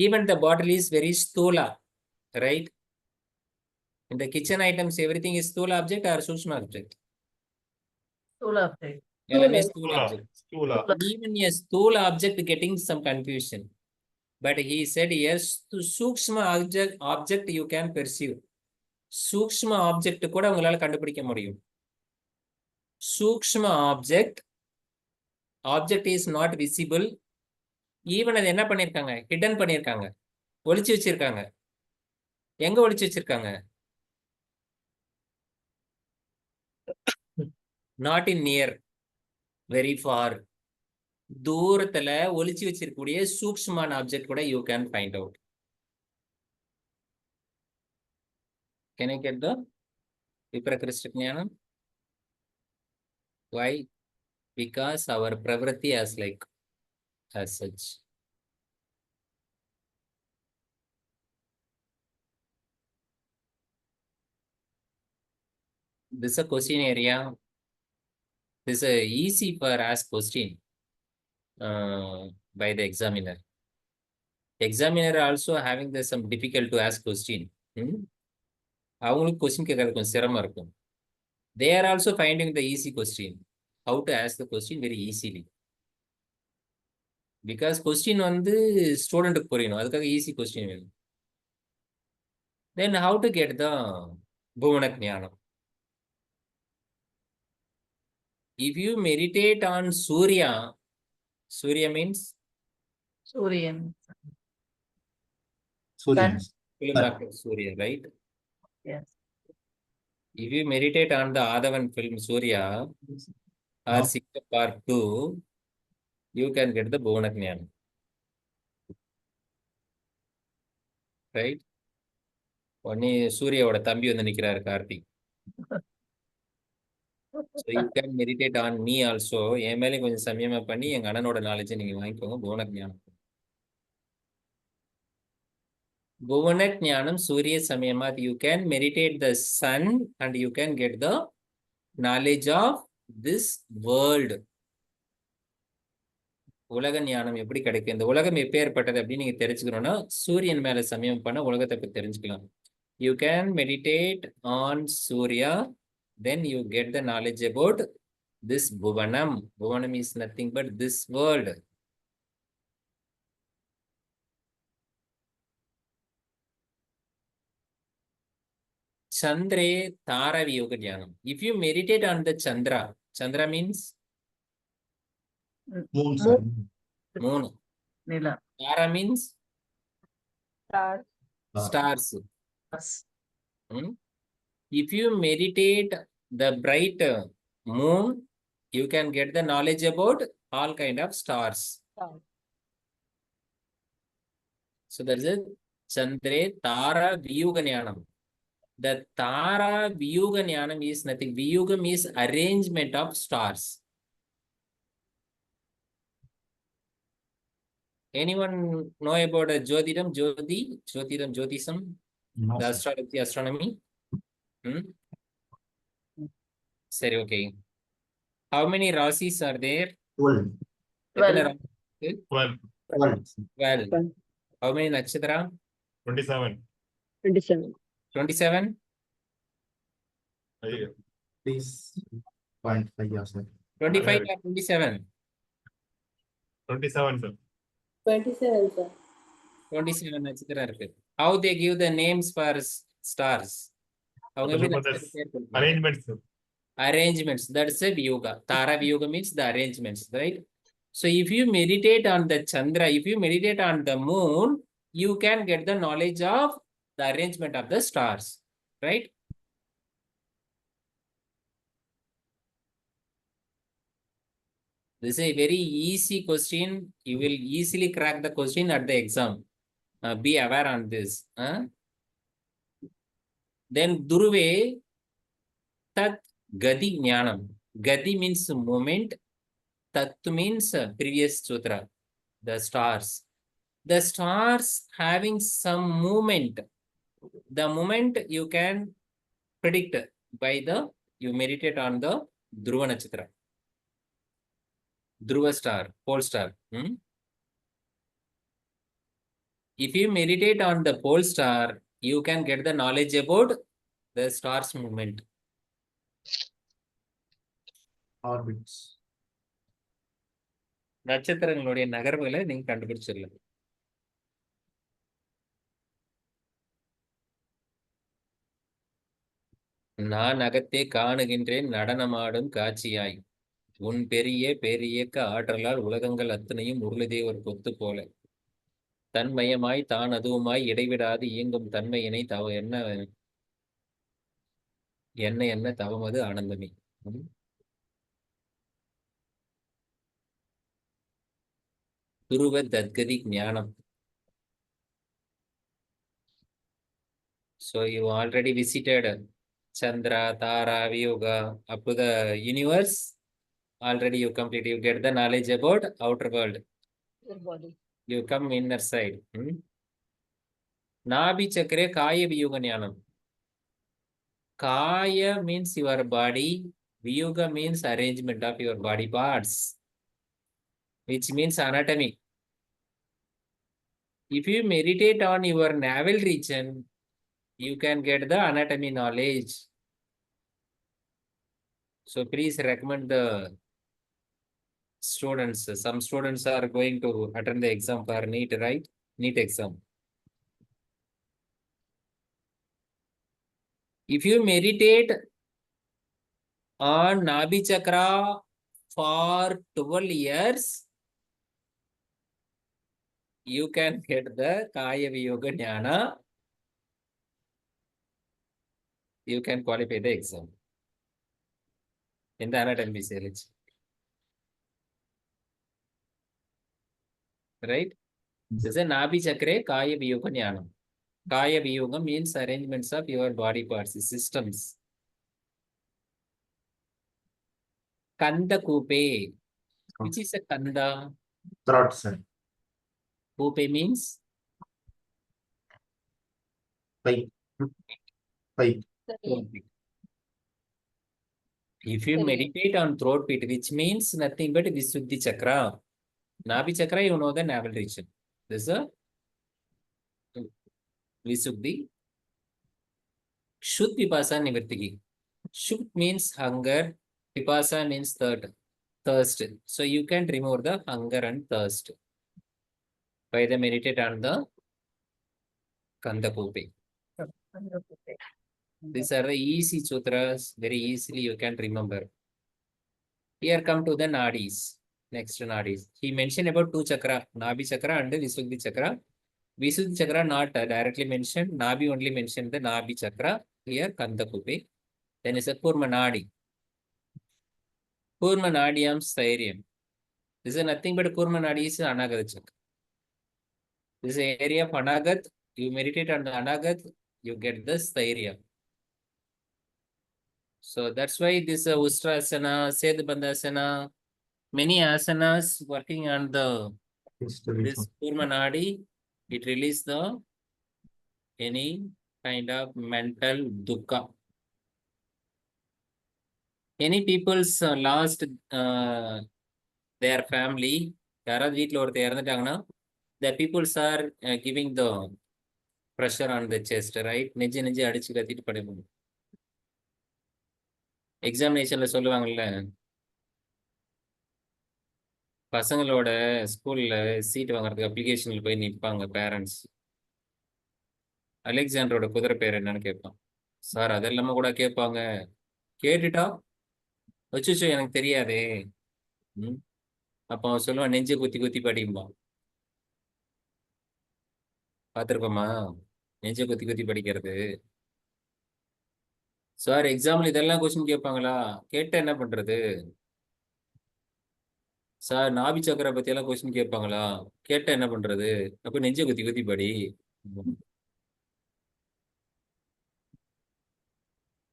Even the bottle is very stula, right? In the kitchen items, everything is stula object or Sukshma object? Stula object. Stula object. Even a stula object getting some confusion. But he said yes, to Sukshma object you can perceive. Sukshma object கூட உங்களால கண்டுபிடிக்க முடியும். Sukshma object object is not visible. Even அது என்ன பண்ணியிருக்காங்க, hidden பண்ணியிருக்காங்க, ஒளிச்சு வச்சிருக்காங்க. எங்க ஒளிச்சு வச்சிருக்காங்க? Not in near, very far. தூரத்துல ஒளிச்சு வச்சிருக்கக்கூடிய சூக்ஷ்மமான ஆப்ஜெக்ட் கூட you can find out. Can you get the விப்ரகிருஷ்ட ஞானம்? Why? Because our pravritti as like as such. This is a question area. This is a easy for ask question by the examiner. Examiner also having the some difficult to ask question. அவங்களுக்கு question கேட்கறது கொஞ்சம் சிரமம் இருக்கும். They are also finding the easy question. How to ask the question very easily. Because question வந்து ஸ்டூடெண்ட்டுக்கு புரியணும், அதுக்காக easy question வேணும். Then how to get the bhuvana ஞானம்? If you meditate on Surya, Surya means Suryan. Suryan. film actor Surya, right? Yes. If you meditate on the Adavan film Surya or No. Sikha Part 2, you can get the bhuvana ஞானம். Right? உடனே சூர்யாவோட தம்பி வந்து நிக்கிறாரு, Karthik. So you can meditate on me also. என் மேலே கொஞ்சம் சமயமா பண்ணி எங்க அண்ணனோட நாலேஜை நீங்க வாங்கிக்கோங்க. bhuvana ஞானம். bhuvana ஞானம் சூரிய சமயமாத். You can meditate the sun and you can get the knowledge of this world. உலக ஞானம் எப்படி கிடைக்கும், இந்த உலகம் எப்பேற்பட்டது அப்படின்னு நீங்க தெரிஞ்சுக்கணும்னா சூரியன் மேல சமயம் பண்ண உலகத்தை பத்தி தெரிஞ்சுக்கலாம். You can meditate on Surya, then you get the knowledge about this Bhuvanam. Bhuvanam is nothing but this world. Chandre Tara Viyoga Jnanam. If you meditate on the Chandra, Chandra means Moon, sir. moon. Nila. Tara means Stars. stars. Yes. If you meditate the bright moon, you can get the knowledge about all kind of stars. Stars. So there is a Chandre Tara Viyuga Jnanam. The Tara Viyuga Jnanam is nothing. Viyugam is arrangement of stars. Anyone know about a Jyotidam, Jyotism, No, the sir. astronomy? Sorry, okay. How many rasis are there? 12. எத்தனை 12. ராசி? 12, 12. 12. How many nakshatra? 27. 27? ஐயோ, Please. 0.5 years, sir. 25 or 27? 27, sir. 27, sir. 27 நட்சத்திரம் இருக்கு. How they give the names for stars? அவங்க எப்படி But the நட்சத்திர பேர் கொடுப்பாங்க? Arrangements, sir. Arrangements, that's a Viyuga. Tara Viyuga means the arrangements, right? So if you meditate on the Chandra, if you meditate on the moon, you can get the knowledge of the arrangement of the stars, right? This is a very easy question. You will easily crack the question at the exam. Be aware on this. Then Duruve Tat Gadi Jnanam. Gadi means moment. Tat means previous sutra. The stars. The stars having some movement. The moment you can predict by the, you meditate on the Dhruva Nakshatra. Dhruva star, pole star. If you meditate on the pole star, you can get the knowledge about the star's movement. Orbits. நட்சத்திரங்களுடைய நகர்வுகளை நீங்க கண்டுபிடிச்சிடலாம். நான் அகத்தே காணுகின்றேன் நடனமாடும் காட்சியாய். உன் பெரிய பேரியக்க ஆற்றலால் உலகங்கள் அத்தனையும் உருளுதே ஒரு கொத்து போல தன்மயமாய் தான் அதுவுமாய் இடைவிடாது இயங்கும் தன்மையினை தவ என்ன என்ன தவமது ஆனந்தமே. ம். துருவ தத்கதி ஞானம். So you already visited Chandra, Tara, Vyoga, up to the universe. Already you complete, you get the knowledge about outer world. Your body. You come inner side. Nabhi Chakre Kaya Vyoga Jnanam. Kaya means your body. Vyoga means arrangement of your body parts, which means anatomy. If you meditate on your navel region, you can get the anatomy knowledge. So please recommend the students. Some students are going to attend the exam for NEET, right? NEET exam. If you meditate on Nabhi Chakra for 12 years, you can get the Kaya Viyoga Jnana. You can qualify the exam in the anatomy series. Right? This is a Nabhi Chakra Kaya Viyoga Jnanam. Kaya Viyoga means arrangements of your body parts, systems. Kanda Kupe. Which is a Kanda? Throat, sir. Kupe means Pipe. Pipe. throat pit. If you meditate on throat pit, which means nothing but Visuddhi Chakra. Nabhi Chakra, you know the navel region. This is a Visuddhi. Shud Pipasa Nivartiki. Shud means hunger. Pipasa means thirst. So you can remove the hunger and thirst by the meditate on the Kanda Kupe. These are the easy sutras, very easily you can remember. Here come to the nadis. Next nadis. He mentioned about 2 chakra, Nabhi Chakra and Visuddhi Chakra. Visuddhi Chakra not directly mentioned. Nabhi only mentioned the Nabhi Chakra. Here Kanda Kupe. Then is a Kurma Nadi. Kurma Nadiyam Sthairiam. This is nothing but Kurma Nadi is Anagat Chakra. This is an area of Anagat. You meditate on the Anagat, you get the Sthairiya. So that's why this Ustrasana, Sedbandhasana, many asanas working on the this Kurma Nadi, it releases the any kind of mental dukkha. Any people's lost their family, யாராவது வீட்டில் ஒருத்தர் இறந்துட்டாங்கன்னா, the peoples are giving the pressure on the chest, right? நெஞ்சு அடிச்சு கத்திட்டு படிப்பாங்க. எக்ஸாமினேஷன்ல சொல்லுவாங்கல்ல, பசங்களோட ஸ்கூல்ல சீட் வாங்குறதுக்கு அப்ளிகேஷன்ல போய் நிற்பாங்க பேரண்ட்ஸ். அலெக்சாண்டரோட குதிரை பேர் என்னன்னு கேட்பான். சார் அதெல்லாம கூட கேட்பாங்க. கேட்டுட்டா வச்சுச்சோ எனக்கு தெரியாதே. அப்போ அவன் சொல்லுவான், நெஞ்சை குத்தி குத்தி படிக்குமா. பார்த்துருக்கோமா நெஞ்சை குத்தி குத்தி படிக்கிறது? சார் எக்ஸாம்பிள் இதெல்லாம் கொஸ்டின் கேட்பாங்களா? கேட்ட என்ன பண்றது? சார் நாபி சக்கரை பத்தி எல்லாம் கொஸ்டின் கேட்பாங்களா? கேட்ட என்ன பண்றது? அப்ப நெஞ்சை குத்தி குத்தி படி.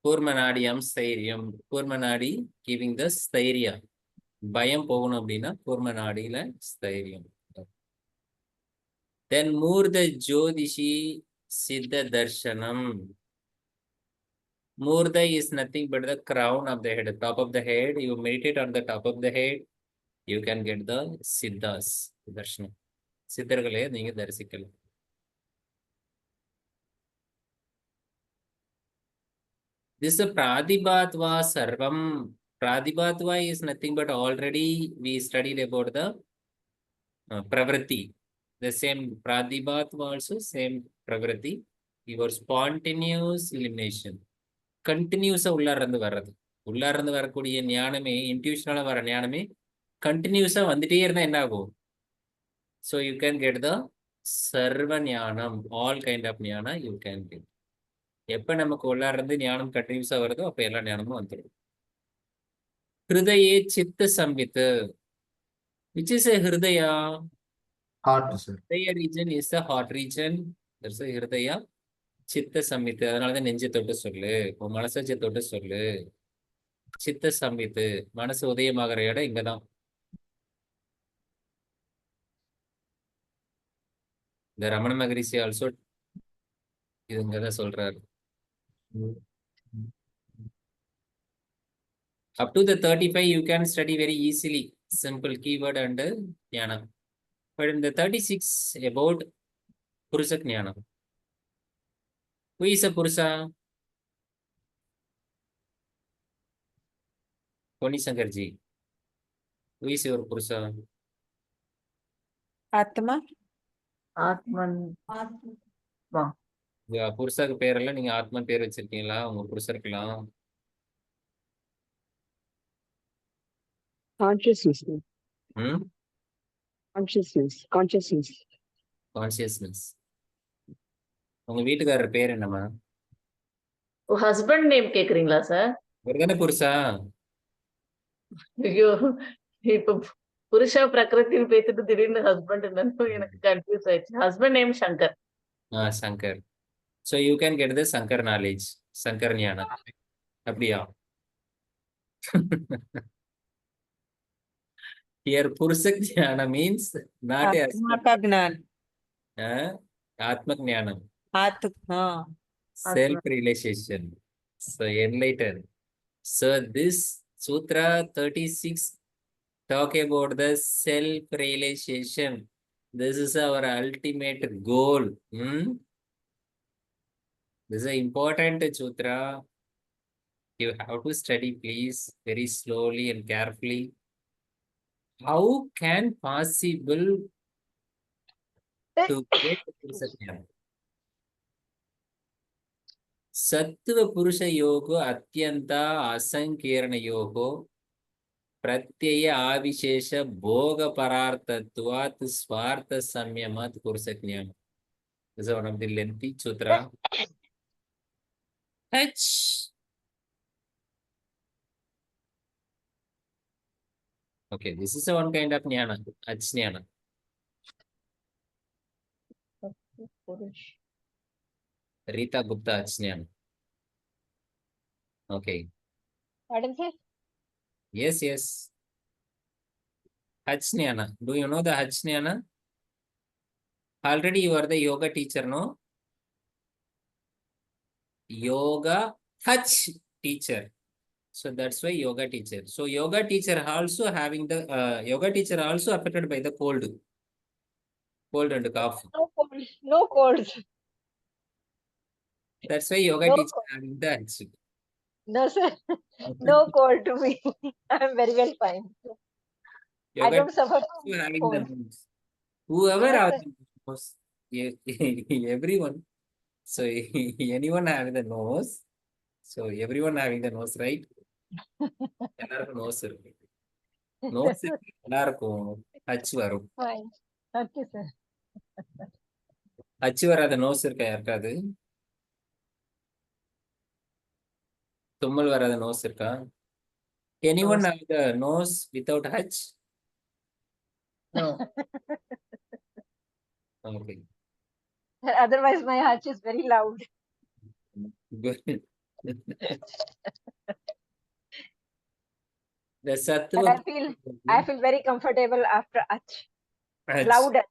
கூர்மநாடியம் ஸ்தைரியம். கூர்மநாடி கிவிங் த ஸ்தைரியா. பயம் போகணும் அப்படின்னா கூர்மநாடியில ஸ்தைரியம். தென் மூர்த ஜோதிஷி சித்த தர்ஷனம். Murda is nothing but the crown of the head, top of the head. You meditate on the top of the head, you can get the siddhas, darshanam. சித்தர்களே நீங்க தரிசிக்கலாம். This pradibhatva sarvam. Pradibhatva is nothing but already we studied about the pravritti. The same pradibhatva also same pravritti. Your spontaneous elimination. கண்டினியூஸா உள்ளார இருந்து வர்றது. உள்ளார இருந்து வரக்கூடிய ஞானமே, இன்ட்யூஷனால வர ஞானமே கண்டினியூஸா வந்துட்டே இருந்தா என்ன ஆகும்? So you can get the சர்வ ஞானம், ஆல் கைண்ட் ஆஃப் ஞானம் யூ கேன் கெட். எப்ப நமக்கு உள்ளார இருந்து ஞானம் கண்டினியூஸா வருதோ அப்ப எல்லா ஞானமும் வந்துடும். ஹிருதயே சித்த சம்வித். விச் இஸ் a ஹிருதயா? Heart, sir. ஹிருதய region is a heart region. That's a ஹிருதயா சித்த சம்வித். அதனாலதான் நெஞ்சை தொட்டு சொல்லு, உன் மனசை வச்சு தொட்டு சொல்லு. சித்த சம்வித், மனசு உதயமாகிற இடம் இங்கதான். இந்த ரமண மகரிஷி ஆல்சோ இது இங்கதான் சொல்றாரு. Up to the 35 you can study very easily, simple keyword and jnana. But in the 36 about Purusa Jnana. Who is a Purusa? Koni Sankarji. Who is your Purusa? ஆத்மா. Atman. புருஷாக்கு பேரெல்லாம் நீங்க ஆத்மா பேர் வச்சிருக்கீங்களா? உங்க புருஷருக்கலாம் Consciousness. ம் Consciousness. கான்சியஸ்னஸ். உங்க வீட்டுக்காரர் பேர் என்னம்மா? Husband name கேக்குறீங்களா சார்? இவர் தானே புருஷா? ஐயோ, இப்ப புருஷா பிரகிருத்தின்னு பேசிட்டு திடீர்னு ஹஸ்பண்ட் என்னன்னு எனக்கு கன்ஃபியூஸ் ஆயிடுச்சு. Husband name Shankar. Shankar. So you can get the Shankar knowledge, Shankar ஞானம். அப்படியா? Here Purusha Jnana means not a आत्मा का ज्ञान. Atmak Jnanam, आत्मा. self-realization. So enlightened. So this Sutra 36 talk about the self-realization. This is our ultimate goal. This is an important Sutra. You have to study, please, very slowly and carefully. How can possible to get Purusha Jnana? Sattva Purusha Yoga Atyanta Asankirana Yoga Pratyaya Avishesha Bhoga Parartatvat Swartha Samyamat Purusha Jnana. This is one of the lengthy sutra. H. Okay, this is one kind of jnana, Ajnana. Rita Gupta Ajnana. Okay. Pardon, sir? Yes. Ajnana. Do you know the Ajnana? Already you are the yoga teacher, no? Yoga Hach teacher. So that's why yoga teacher. So yoga teacher also having the yoga teacher also affected by the cold and cough. No colds. No colds. That's why yoga No teacher cold. having the Hach. No, sir. No cold to me. I'm very well fine. I Yoga don't suffer teacher from having the cold. nose. Whoever Yes, has sir. the nose, everyone. So anyone having the nose. So everyone having the nose, right? எல்லாருக்கும் nose இருக்கு. Nose எல்லாருக்கும் H வரும். Fine. Okay, sir. H வராத nose இருக்கா யாருக்காது? தும்மல் வராத nose இருக்கா? Anyone have the nose without H? No. Okay. Otherwise, my heart is very loud. Good. The And sattva. I feel very comfortable after Ach. H. Louder.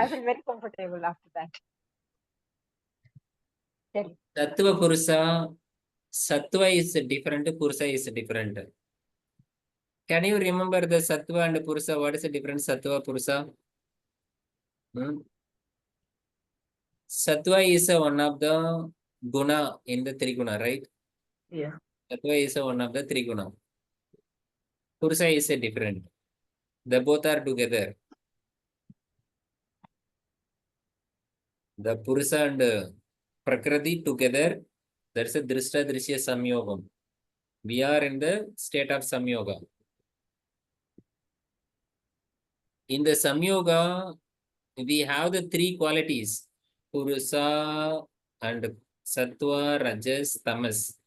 I feel very comfortable after that. Tell me. Sattva Purusa. Sattva is different, Purusa is different. Can you remember the Sattva and Purusa? What is the difference, Sattva, Purusa? Sattva is one of the guna in the Triguna, right? Yeah. Sattva is one of the Triguna. Purusa is a different. The both are together. The Purusa and Prakriti together, that's a Drishta Drishya Samyogam. We are in the state of Samyoga. In the Samyoga, we have the three qualities, Purusa and Sattva, Rajas, Tamas.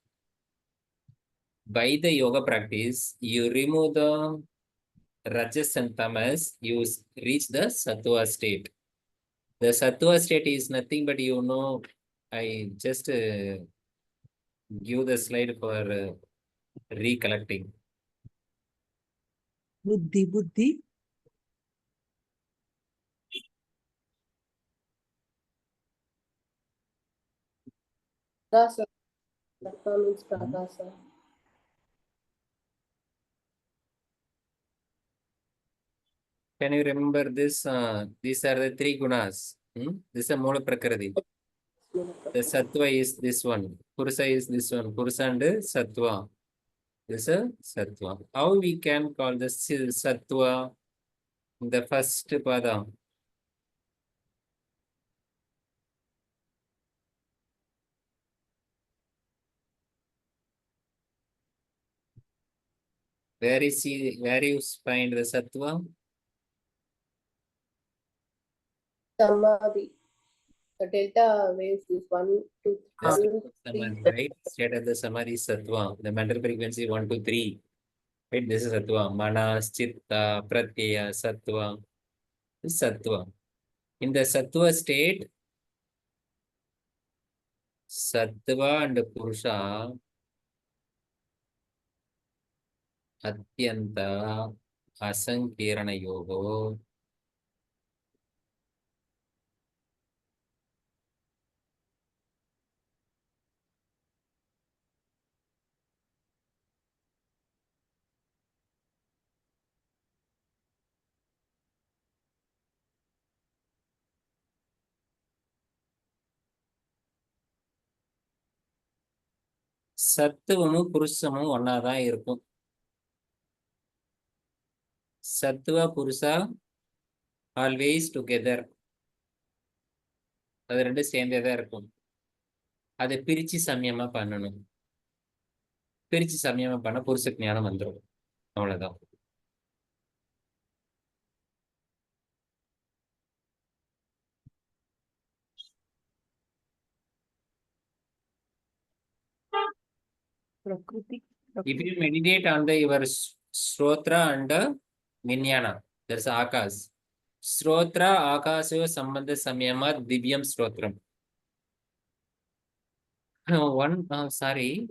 By the yoga practice, you remove the Rajas and Tamas, you reach the Sattva state. The Sattva state is nothing but, I just give the slide for recollecting. Buddhi. Rasa. Sattva means prakasa. Can you remember this? These are the three gunas. This is Mula Prakriti. The Sattva is this one. Purusa is this one. Purusa and Sattva. This is Sattva. How we can call this Sattva? The first pada. Where you find the Sattva? Samadhi. The delta waves is 1, 2, The 3. state of Samadhi, right? State of the Samadhi is Sattva. The mental frequency 1 to 3. Right? This is Sattva. Manas, Chitta, Pratyaya, Sattva. This is Sattva. In the Sattva state, Sattva and Purusha Atyanta Asankirana Yogo சத்துவமும் புருஷமும் ஒன்னாதான் இருக்கும். சத்துவ புருஷா always together. அது ரெண்டும் சேர்ந்தேதான் இருக்கும். அதை பிரிச்சு சமயமா பண்ணணும். பிரிச்சு சமயமா பண்ண புருஷ ஞானம் வந்துடும். அவ்வளவுதான். Prakriti. If you meditate on your Shrotra and Vijnana, there's Akas. Shrotra Akasyo Sambandha Samyamat Divyam Shrotram. Sorry.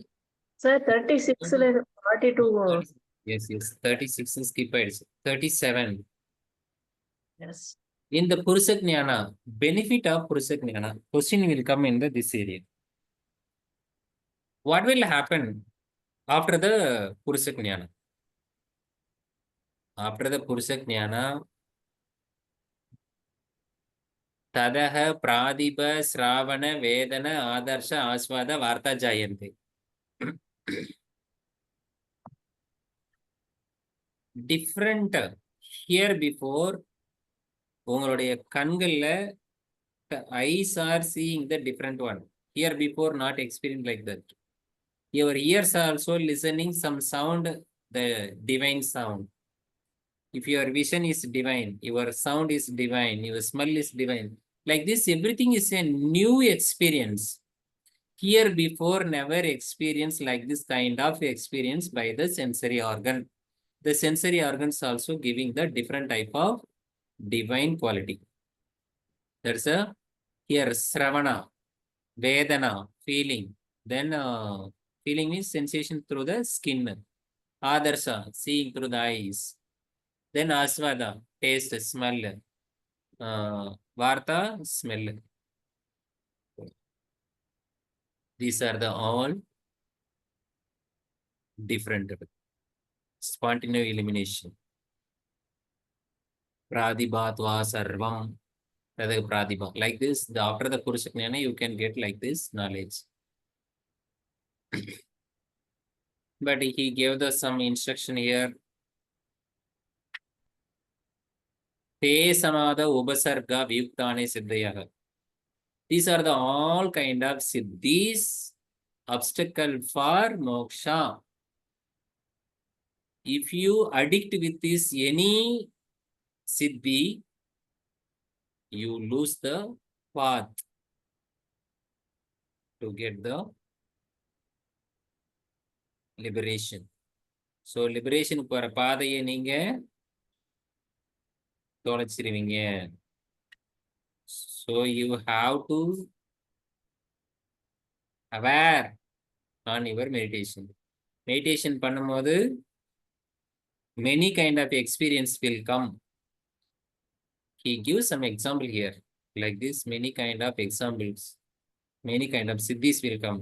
Sir, 36 42. Yes. 36 is skipped. 37. Yes. In the Purusha Jnana, benefit of Purusha Jnana, question will come in this area. What will happen after the Purusha Jnana? After the Purusha Jnana, Tadaha Pradipa Sravana Vedana Adarsha Aswada Varta Jayante. Different here before, உங்களுடைய கண்கள்ல eyes are seeing the different one. Here before not experienced like that. Your ears are also listening some sound, the divine sound. If your vision is divine, your sound is divine, your smell is divine. Like this, everything is a new experience. Here before never experienced like this kind of experience by the sensory organ. The sensory organs also giving the different type of divine quality. There's a here Sravana, Vedana, feeling. Then feeling means sensation through the skin. Adarsha, seeing through the eyes. Then Aswada, taste, smell. Varta, smell. These are the all different. Spontaneous elimination. Pradibhatva sarvam. Pradibha. Like this, after the Purusha Jnana, you can get like this knowledge. But he gave us some instruction here. Te samada ubasarga vyuktane siddhayaha. These are the all kind of siddhis, obstacle for moksha. if you addict with this any siddhi, you lose the path to get the liberation. So liberation போற பாதையை நீங்க தொலைச்சிருவீங்க. So you have to aware on your meditation. Meditation பண்ணும்போது many kind of experience will come. He gives some example here. Like this, many kind of examples, many kind of siddhis will come.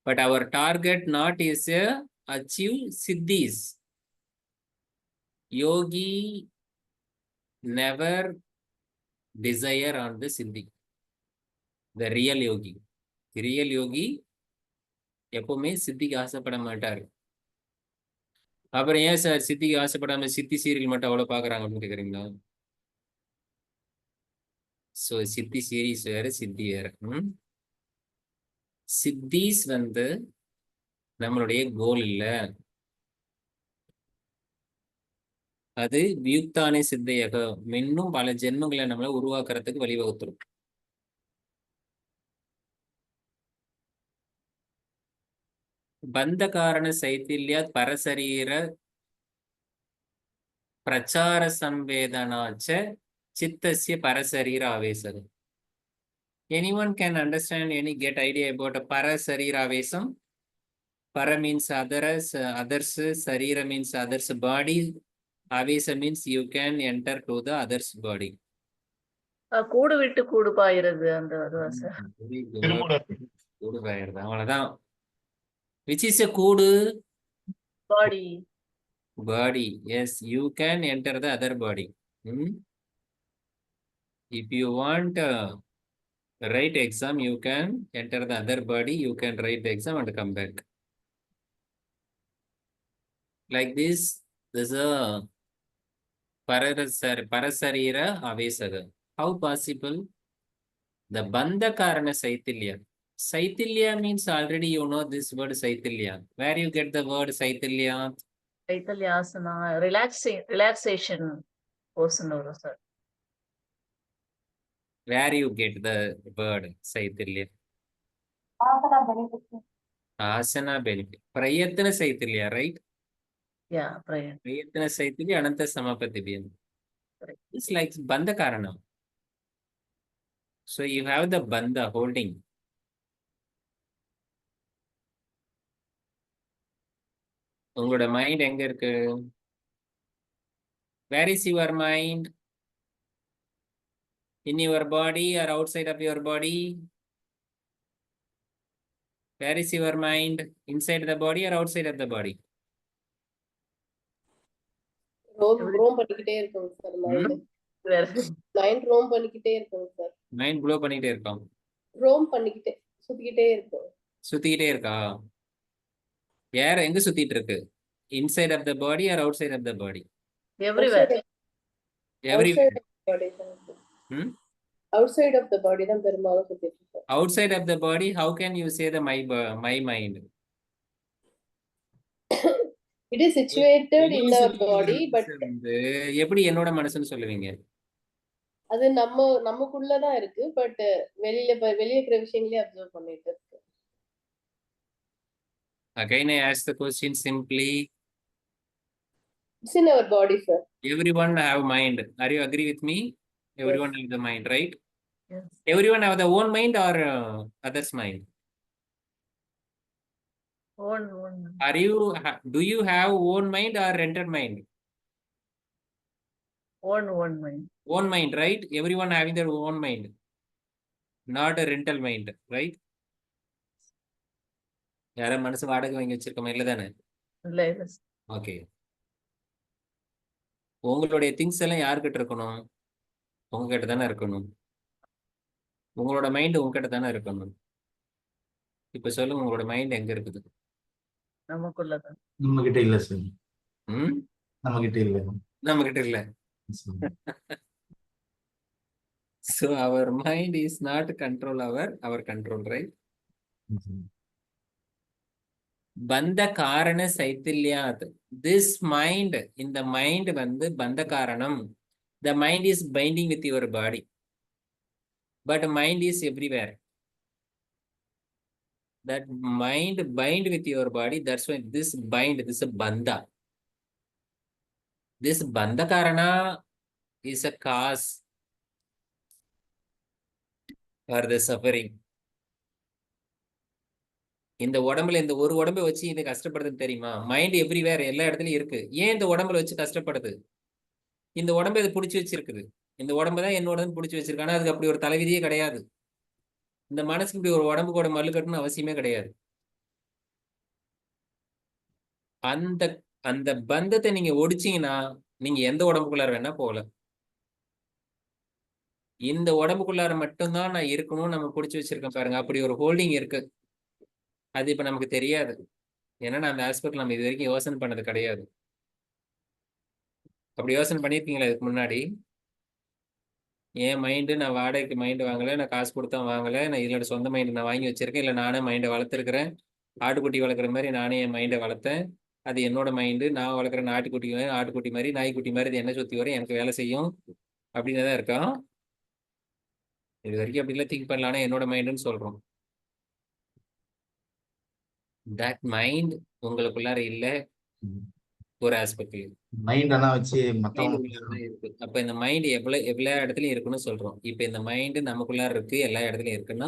But our target not is achieve siddhis. Yogi never desire on the siddhi. The real yogi. The real yogi எப்பவுமே சித்திக்கு ஆசைப்பட மாட்டார். அப்புறம் ஏன் sir சித்திக்கு ஆசைப்படாம சித்தி serial மட்டும் அவ்வளவு பாக்குறாங்க அப்படின்னு கேக்குறீங்களா? சோ சித்தி சீரீஸ் வேற சித்தி வேற. சித்தீஸ் வந்து நம்மளுடைய கோல் இல்ல. அது வியுக்தானே சித்தையாக இன்னும் பல ஜென்மங்களை நம்மளை உருவாக்குறதுக்கு வழிவகுத்துரும். பந்த காரண சைத்தில்யாத் பரசரீர பிரச்சார சம்வேதனாச்ச சித்தஸ்ய பரசரீர ஆவேசம். Anyone can understand, any get idea about a parasarira avesam? Para means others, sarira means others body, avesa means you can enter to the others body. கூடு விட்டு கூடு பாயிறது அந்த அதுவா சார்? திருமூலர். கூடு பாயிறது அவ்வளவுதான். Which is a கூடு? பாடி. Body. Yes, you can enter the other body. If you want write exam, you can enter the other body, you can write the exam and come back. Like this is a parasarira avesaga. How possible? The bandha karana saitilya. Saitilya means already you know this word saitilya. Where you get the word saitilya? சைத்தல்யாசனா relaxation portion வரும் sir. Where you get the word saitilya? Asana benefit. Prayatna saitilya, right? Yeah, prayer. Prayatna saitilya ananta samapatibhyam. Correct. It's like bandha karana. So you have the bandha holding. உங்களோட mind எங்க இருக்கு? Where is your mind? In your body or outside of your body? Where is your mind? Inside the body or outside of the body? Roam பண்ணிக்கிட்டே இருக்குங்க sir mind. Mind Rome பண்ணிக்கிட்டே இருக்குங்க sir. Mind flow பண்ணிட்டே இருக்கான். Rome பண்ணிக்கிட்டே சுத்திக்கிட்டே இருக்கும். சுத்திக்கிட்டே இருக்கா? வேற எங்க சுத்திட்டு இருக்கு? Inside of the body or outside of the body? Everywhere. Everywhere. Outside of the body தான் பெரும்பாலும் சுத்திட்டு இருக்கு. Outside of the body, how can you say the my mind? It is situated in our body, but எப்படி என்னோட மனசுன்னு சொல்லுவீங்க? அது நமக்குள்ளதான் இருக்கு, பட் வெளியே இருக்கிற விஷயங்களே அப்சர்வ் பண்ணிட்டு இருக்கு. Again, I ask the question simply. It's in our body, sir. Everyone have mind. Are you agree with me? Everyone have the mind, right? Yes. Everyone have their own mind or others' mind? Own. Do you have own mind or rented mind? Own mind. Own mind, right? Everyone having their own mind, not a rental mind, right? யார மனசு வாடகை வாங்கி வச்சிருக்கோமா? இல்ல தானே? இல்ல. Okay. உங்களுடைய things எல்லாம் யார்கிட்ட இருக்கணும்? உங்ககிட்ட தானே இருக்கணும். உங்களோட மைண்ட் உங்ககிட்ட தானே இருக்கணும். இப்ப சொல்லுங்க, உங்களோட மைண்ட் எங்க இருக்குது? நமக்குள்ளதான். நம்ம கிட்ட இல்ல சார். நம்ம கிட்ட இல்ல. நம்ம கிட்ட இல்ல. So our mind is not control our control, right? பந்த காரண சைத்தில்யாத். திஸ் மைண்ட், இந்த மைண்ட் வந்து பந்த காரணம். The mind is binding with your body, but mind is everywhere. That mind bind with your body. That's why this bind, this is banda. This banda karana is a cause for the suffering. இந்த உடம்புல இந்த ஒரு உடம்பை வச்சு இது கஷ்டப்படுதுன்னு தெரியுமா? Mind everywhere, எல்லா இடத்துலயும் இருக்கு. ஏன் இந்த உடம்புல வச்சு கஷ்டப்படுது? இந்த உடம்பை இது பிடிச்சி வச்சிருக்குது. இந்த உடம்பு தான் என்னோடன்னு பிடிச்சி வச்சிருக்கு. ஆனா அதுக்கு அப்படி ஒரு தலைவிதியே கிடையாது. இந்த மனசுக்கு இப்படி ஒரு உடம்பு கூட மல்லு கட்டணும்னு அவசியமே கிடையாது. அந்த அந்த பந்தத்தை நீங்க ஒடிச்சீங்கன்னா நீங்க எந்த உடம்புக்குள்ளார வேணா போகல. இந்த உடம்புக்குள்ளார மட்டும்தான் நான் இருக்கணும் நம்ம பிடிச்சி வச்சிருக்கேன் பாருங்க. அப்படி ஒரு ஹோல்டிங் இருக்கு. அது இப்ப நமக்கு தெரியாது. ஏன்னா அந்த ஆஸ்பெக்ட் நம்ம இது வரைக்கும் யோசனை பண்ணது கிடையாது. அப்படி யோசனை பண்ணியிருக்கீங்களா இதுக்கு முன்னாடி? என் மைண்டு, நான் வாடகைக்கு மைண்டு வாங்கலை, நான் காசு கொடுத்தா வாங்கலை, நான் இதோட சொந்த மைண்டு நான் வாங்கி வச்சிருக்கேன், இல்லை நானே மைண்டை வளர்த்துருக்கிறேன். ஆட்டுக்குட்டி வளர்க்குற மாதிரி நானே என் மைண்டை வளர்த்தேன். அது என்னோட மைண்டு. நான் வளர்க்குற ஆட்டுக்குட்டி மாதிரி நாய்க்குட்டி மாதிரி இது என்ன சுற்றி வரும், எனக்கு வேலை செய்யும் அப்படின்னு தான் இருக்கான். இது வரைக்கும் அப்படிலாம் திங்க் பண்ணல. ஆனால் என்னோட மைண்டுன்னு சொல்கிறோம். தட் மைண்ட் உங்களுக்குள்ளார இல்லை ஒரு ஆஸ்பெக்ட்ல. மைண்ட் ஆனா வச்சு மைண்ட் மத்தவங்க இருக்கு. அப்ப இந்த மைண்ட் எல்லா இடத்துலயும் இருக்குன்னு சொல்றோம். இப்ப இந்த மைண்ட் நமக்குள்ளார இருக்கு, எல்லா இடத்துலயும் இருக்குன்னா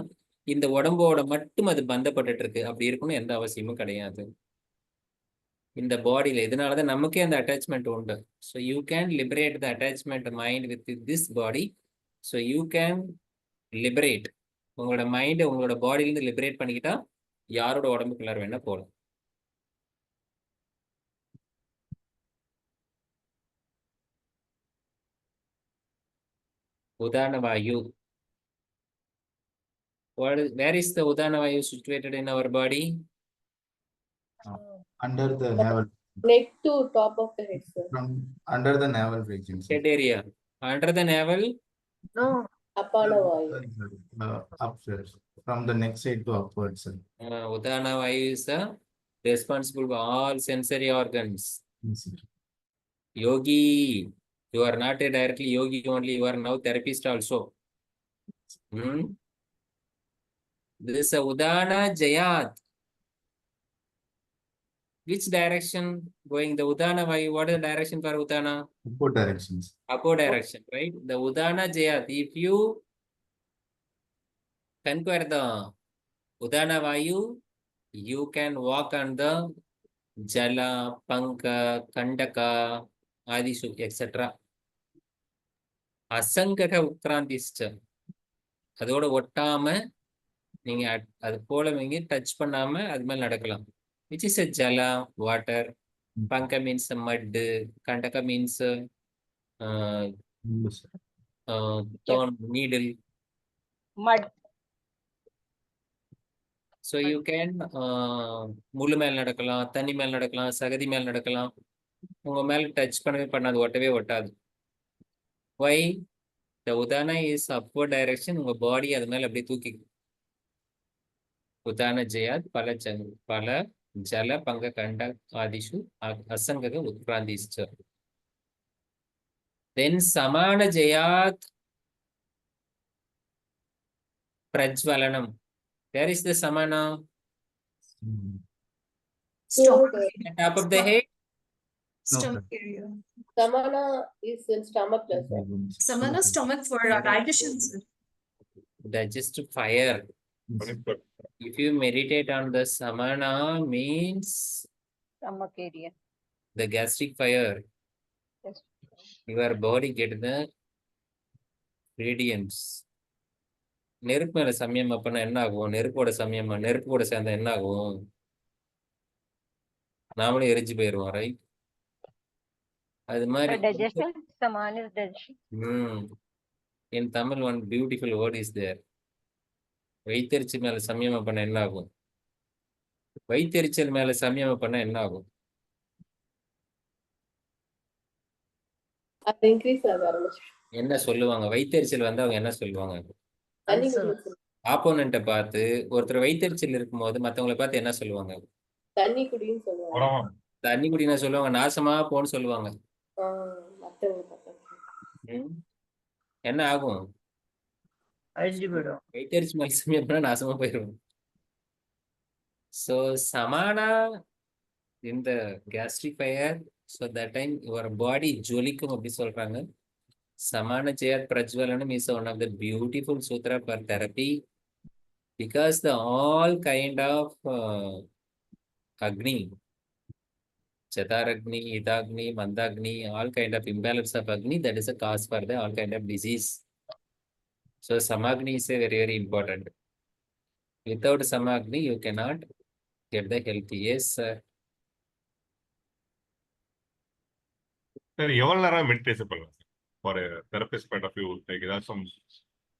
இந்த உடம்போட மட்டும் அது பந்தப்பட்டுட்டு இருக்கு. அப்படி இருக்கணும் எந்த அவசியமும் கிடையாது இந்த பாடியில. இதனாலதான் நமக்கே அந்த அட்டாச்மெண்ட் உண்டு. So you can liberate the attachment mind with this body. So you can liberate உங்களோட மைண்டை உங்களோட பாடியிலேருந்து லிபரேட் பண்ணிக்கிட்டா யாரோட உடம்புக்குள்ளார வேணா போகலாம். Udana Vayu. Where is the Udana Vayu situated in our body? under the navel, Neck to top of the head, sir. from under the navel region. sir. Head area. Under the navel. No. Apana Vayu. Sorry, sir. Upstairs, from the neck side to upwards. sir. Udana Vayu is responsible for all sensory organs. Yes, sir. Yogi. You are not a directly yogi only. You are now therapist also. This is a Udana Jayat. Which direction going the Udana Vayu? What is the direction for Udana? Upward directions. Upward direction, right? The Udana Jayat. If you conquer the Udana Vayu, you can walk on the Jala, Panka, Kandaka, Adishu, etc. அசங்கக உத்கிராந்திஷ்ட. அதோட ஒட்டாம நீங்க அது போல நீங்க touch பண்ணாம அது மேல நடக்கலாம். விச் இஸ் a ஜலா, வாட்டர். பங்க மீன்ஸ் மட். கண்டக means Yes, sir. Needle. Mud. So you can முள்ளு மேல நடக்கலாம், தண்ணி மேல நடக்கலாம், சகதி மேல நடக்கலாம். உங்க மேல டச் பண்ணவே பண்ணாது, ஒட்டவே ஒட்டாது. Why? The Udana is upward direction. உங்க பாடி அது மேல அப்படியே தூக்கி. Udana Jayat பல ஜல பங்க கண்ட ஆதிஷு அசங்கக உத்கிராந்திஷ்ட. Then Samana Jayat Prajvalanam. Where is the Samana? Stomach. At top of the head. No, Stomach sir. area. Samana is in stomach, sir. Samana stomach for digestion, sir. Digestive fire. If you meditate on the Samana means Stomach area. the gastric fire. Yes. Your body get the radiance. நெருப்பு மேல சமயம் அப்பனா என்ன ஆகும்? நெருப்போட சமயமா நெருப்பு கூட சேர்ந்தா என்ன ஆகும்? நாமளும் எரிஞ்சு போயிடுவோம், ரைட்? அது மாதிரி Digestion. Saman is digestion. in Tamil one beautiful word is there. வைத்தறிச்சி மேல சமயம் பண்ண என்ன ஆகும்? வைத்தறிச்சல் மேல சமயம் பண்ண என்ன ஆகும்? அது increase ஆக ஆரம்பிச்சு. என்ன சொல்லுவாங்க? வைத்தறிச்சல் வந்து அவங்க என்ன சொல்லுவாங்க? Animal. ஆப்போனண்ட்டை பார்த்து ஒருத்தர் வைத்தறிச்சல் இருக்கும்போது மற்றவங்களை பார்த்து என்ன சொல்லுவாங்க? தண்ணி குடின்னு சொல்லுவாங்க. அப்புறம் தண்ணி குடினா சொல்லுவாங்க, நாசமா போன்னு சொல்லுவாங்க. மத்தவங்க பார்த்தா. ம். என்ன ஆகும்? அழிஞ்சு போயிடும். வெயிட்டரிசி மல்சம் எப்படின்னா நாசமா போயிடும். So samana in the gastric fire, so that time your body ஜொலிக்கும் அப்படி சொல்றாங்க. Samana Jayat Prajwalanam is one of the beautiful sutra for therapy because the all kind of Agni, Chataragni, Hitagni, Mandagni, all kind of imbalance of Agni, that is a cause for the all kind of disease. So Samagni is a very, very important. Without Samagni, you cannot get the health. Yes, sir. சரி எவ்வளவு நேரம் meditation பண்ணலாம் sir for therapist point of view like ஏதாச்சும்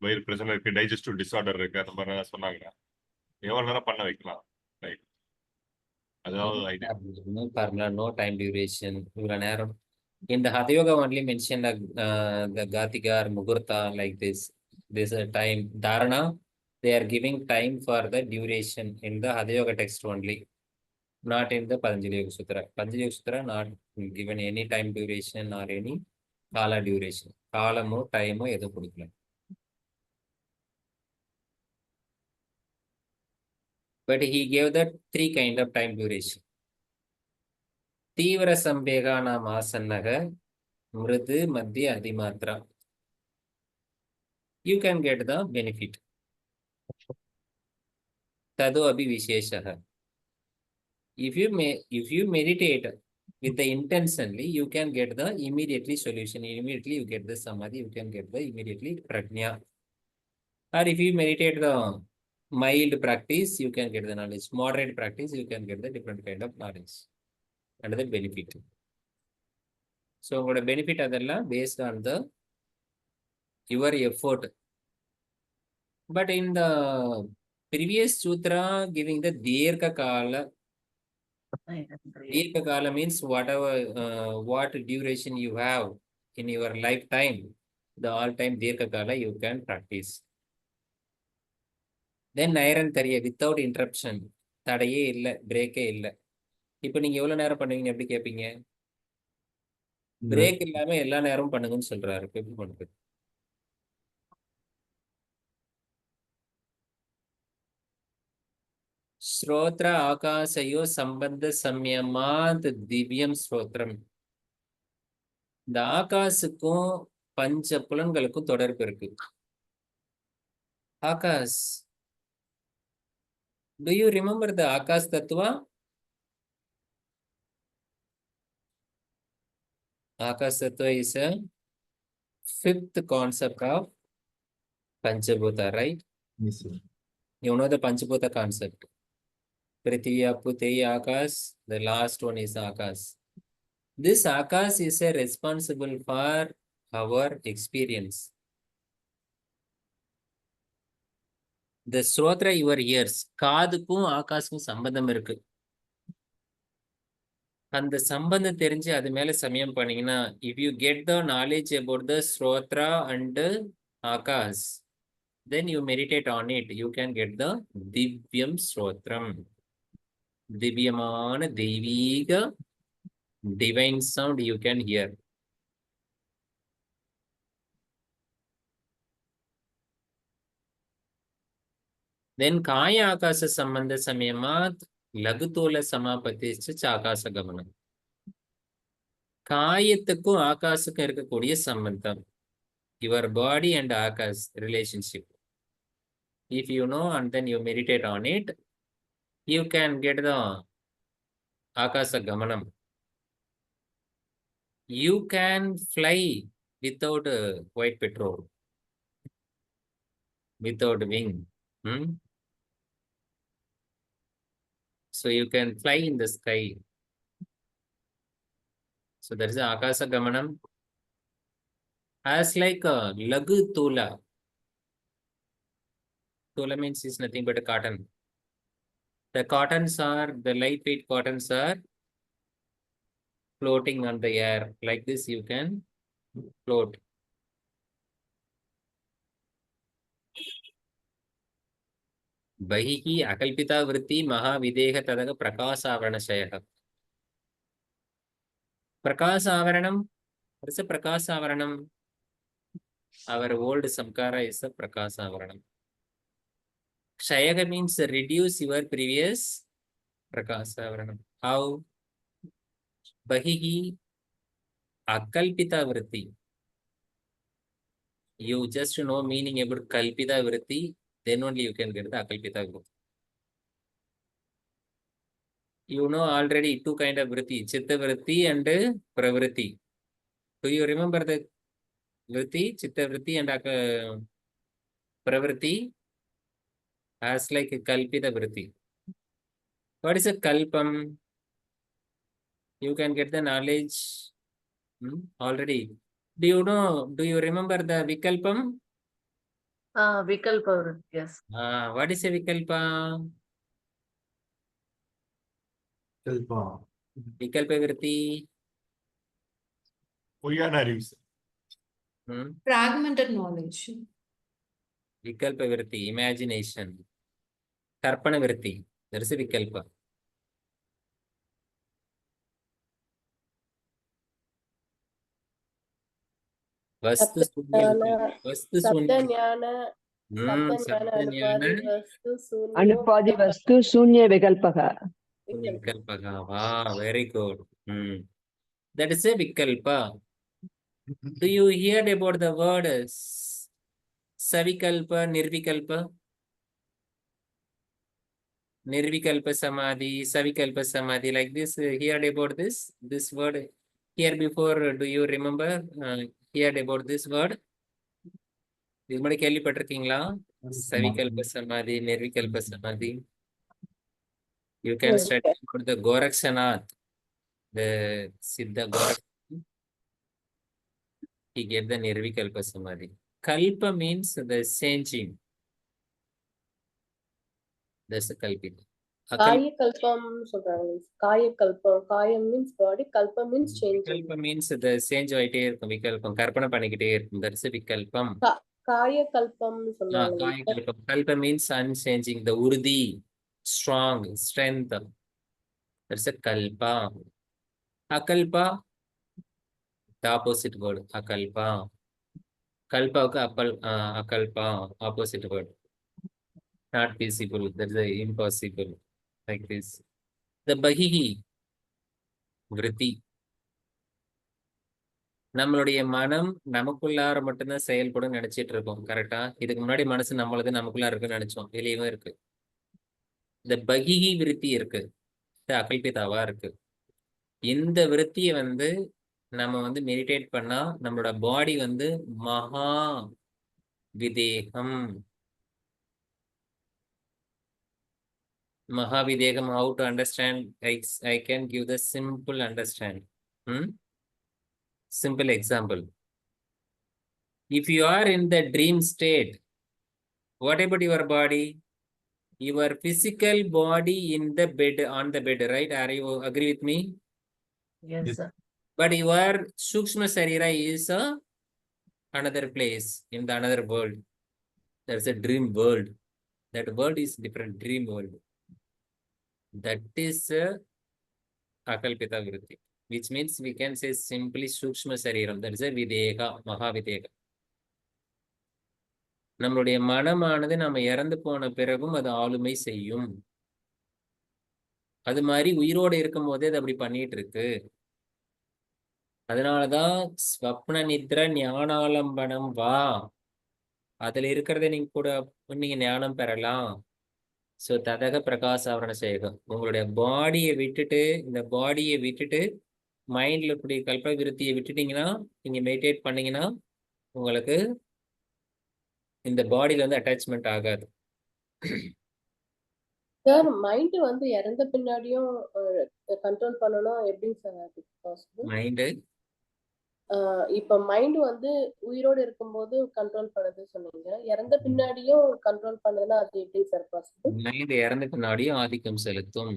வயிறு பிரச்சனை இருக்கு digestive disorder இருக்கு அந்த மாதிரி ஏதாவது சொன்னாங்கன்னா எவ்வளவு நேரம் பண்ண வைக்கலாம் லைக் அதாவது idea No formula, no time duration. இவ்வளவு நேரம். In the Hatha Yoga only mentioned the Gatika or Mugurta like this. This time. Dharana, they are giving time for the duration in the Hatha Yoga text only. Not in the Patanjali Yoga Sutra. Patanjali Yoga Sutra not given any time duration or any kala duration. காலமோ டைமோ எதுவும் கொடுக்கல. But he gave that 3 kind of time duration. தீவிர சம்பேகானாம் ஆசன்னக மிருது மத்திய அதிமாத்ரா. You can get the benefit. Tado abhi visheshaha. If you meditate with the intentionally, you can get the immediately solution. Immediately you get the samadhi, you can get the immediately prajna. Or if you meditate the mild practice, you can get the knowledge. Moderate practice, you can get the different kind of knowledge and the benefit. So உங்களோட benefit அதெல்லாம் based on the your effort. But in the previous sutra giving the dirgha kala means whatever what duration you have in your lifetime, the all time dirgha kala you can practice. Then Nairantariya without interruption, தடையே இல்லை, பிரேக்கே இல்லை. இப்போ நீங்க எவ்வளவு நேரம் பண்ணுவீங்க எப்படி கேட்பீங்க? பிரேக் இல்லாம எல்லா நேரமும் பண்ணுங்கன்னு சொல்றாரு. எப்படி பண்ணுறது? ஸ்ரோத்ர ஆகாசயோ சம்பந்த சம்யமாத் திவ்யம் ஸ்ரோத்ரம். இந்த ஆகாசுக்கும் பஞ்ச புலன்களுக்கும் தொடர்பு இருக்கு. Akash, do you remember the Akash Tattva? Akash Tattva is a 5th concept of Panchabhuta, right? Yes, sir. You know the Panchabhuta concept. Prithvi, Apu, Teyi, Akash. The last one is Akash. This Akash is a responsible for our experience. The Srotra, your ears. காதுக்கும் ஆகாசுக்கும் சம்பந்தம் இருக்கு. அந்த சம்பந்தம் தெரிஞ்சு அது மேல சமயம் பண்ணீங்கன்னா, if you get the knowledge about the Srotra and Akash, then you meditate on it. You can get the Divyam Srotram. திவ்யமான தெய்வீக divine sound you can hear. Then Kaya Akasa Sambandha Samyamat Lagutola Samapaticha Chakasa Gamanam. காயத்துக்கும் ஆகாசுக்கும் இருக்கக்கூடிய சம்பந்தம், your body and Akash relationship. If you know and then you meditate on it, you can get the Akasa Gamanam. You can fly without white petrol, without wing. So you can fly in the sky. So there is a Akasa Gamanam. As like a Lagu Tula. Tula means is nothing but a cotton. The cottons are, the lightweight cottons are floating on the air. Like this you can float. बहिः अकल्पिता वृत्ति महाविदेह तदग प्रकाशावरणशयः. प्रकाशावरणं. What is a प्रकाशावरणं? Our old samkara is a प्रकाशावरणं. Shayaga means reduce your previous प्रकाशावरणं. How? बहिः अकल्पिता वृत्ति. You just know meaning about kalpita vritti, then only you can get the akalpita vritti. You know already two kind of vritti, chitta vritti and pravritti. Do you remember the vritti, chitta vritti and pravritti as like a kalpita vritti? What is a kalpam? You can get the knowledge already. Do you remember the vikalpam? Vikalpa, yes. What is a vikalpa? Kalpa. Vikalpa vritti. பொய்யான அறிவு sir. Fragmented knowledge. Vikalpa vritti, imagination. Karpana vritti, there is a vikalpa. Vastu sunya vritti. Vastu sunya. சப்தஞான அனுபாதி வஸ்து சூன்யம் अनुपादि वस्तु शून्य विकल्पः Vikalpa. Wow, very good. That is a vikalpa. Do you hear about the word savikalpa, nirvikalpa? Nirvikalpa samadhi, savikalpa samadhi, like this. Heard about this word here before? Do you remember? Heard about this word? இது முன்னாடி கேள்விப்பட்டிருக்கீங்களா? சவிகல்ப சமாதி, நிர்விகல்ப சமாதி. You can study about the Gorakshanath, the Siddha Gorakshanath. He gave the nirvikalpa samadhi. Kalpa means the changing. That's the kalpita. காயகல்பம் சொல்றாங்க. காயகல்பம், காயம் means பாடி, கல்பம் means change. Kalpa means the change ஆயிட்டே இருக்கும். விகல்பம் கற்பனை பண்ணிக்கிட்டே இருக்கும். That's a விகல்பம். காயகல்பம் சொல்றாங்க. காயகல்பம். Kalpa means unchanging, the urdi, strong, strength. That's a kalpa. Akalpa, the opposite word. Akalpa. Kalpa akalpa, opposite word. Not feasible. That's a impossible. Like this. The bahihi vritti. நம்மளுடைய மனம் நமக்குள்ளார மட்டும்தான் செயல்படும் நினைச்சிட்டு இருக்கோம். கரெக்டா? இதுக்கு முன்னாடி மனசு நம்மளது நமக்குள்ளார இருக்குன்னு நினைச்சோம். வெளியவும் இருக்கு. இந்த பகிஹி விருத்தி இருக்கு. இது அகல்பிதாவா இருக்கு. இந்த விருத்தியை நம்ம மெடிடேட் பண்ணா நம்மளோட பாடி மகா விதேகம். Mahavidegam, how to understand? I can give the simple understand. Simple example. If you are in the dream state, what about your body? Your physical body in the bed, on the bed, right? Are you agree with me? Yes, sir. But your Sukshma Sarira is another place, in the another world. There's a dream world. That world is different, dream world. That is akalpita vritti, which means we can say simply Sukshma Sariram. That is a Videka, Mahavideka. நம்மளுடைய மனமானது நம்ம இறந்து போன பிறகும் அது ஆளுமை செய்யும். அது மாதிரி உயிரோடு இருக்கும் போதே அது அப்படி பண்ணிட்டு இருக்கு. அதனாலதான் ஸ்வப்ன நித்ர ஞானாலம்பனம் வா, அதுல இருக்கிறத நீங்க ஞானம் பெறலாம். ஸோ ததக பிரகாசாவரண சேகம். உங்களுடைய பாடியை விட்டுட்டு, இந்த பாடியை விட்டுட்டு மைண்ட்ல இப்படி கல்ப விருத்தியை விட்டுட்டீங்கன்னா, நீங்க மெடிடேட் பண்ணீங்கன்னா உங்களுக்கு இந்த பாடியில அட்டாச்மெண்ட் ஆகாது. சார் மைண்ட் இறந்த பின்னாடியும் கண்ட்ரோல் பண்ணணும், எப்படிங்க சார் அது பாசிபிள்? மைண்டு இப்ப மைண்ட் உயிரோடு இருக்கும்போது கண்ட்ரோல் பண்ணது சொன்னீங்க, இறந்த பின்னாடியும் கண்ட்ரோல் பண்ணதுன்னா அது எப்படி சார் பாசிபிள்? மைண்ட் இறந்த பின்னாடியும் ஆதிக்கம் செலுத்தும்.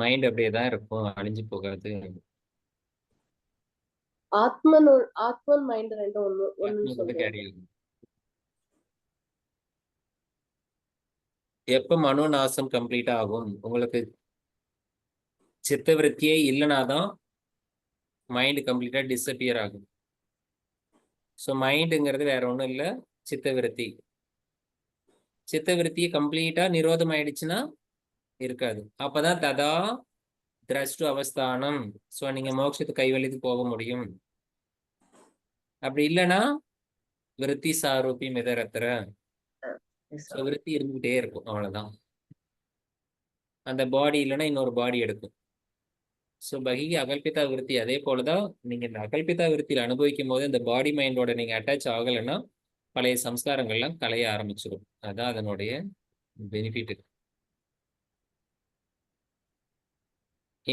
மைண்ட் அப்படியே தான் இருக்கும், அழிஞ்சு போகாது. ஆத்மன் மைண்ட் ரெண்டும் ஒண்ணு சொல்றீங்க. எப்ப மனோநாசம் கம்ப்ளீட் ஆகும்? உங்களுக்கு சித்தவிருத்தியே இல்லைனாதான் மைண்ட் கம்ப்ளீட்டா டிஸப்பியர் ஆகும். ஸோ மைண்டுங்கிறது வேற ஒன்றும் இல்லை, சித்தவிருத்தி. சித்தவிருத்தியை கம்ப்ளீட்டா நிரோதம் ஆயிடுச்சுன்னா இருக்காது. அப்பதான் ததா திரஷ்டு அவஸ்தானம். ஸோ நீங்க மோட்சத்துக்கு கைவழித்து போக முடியும். அப்படி இல்லைன்னா விருத்தி சாரூபி மிதரத்திர. ஸோ விருத்தி இருந்துகிட்டே இருக்கும், அவ்வளவுதான். அந்த பாடி இல்லைன்னா இன்னொரு பாடி எடுக்கும். ஸோ பகிகி அகல்பிதா விருத்தி. அதே போலதான் நீங்க இந்த அகல்பிதா விருத்தியில் அனுபவிக்கும் போது இந்த பாடி மைண்டோட நீங்க அட்டாச் ஆகலைன்னா பழைய சம்ஸ்காரங்கள்லாம் கலைய ஆரம்பிச்சிடும். அதான் அதனுடைய பெனிஃபிட்.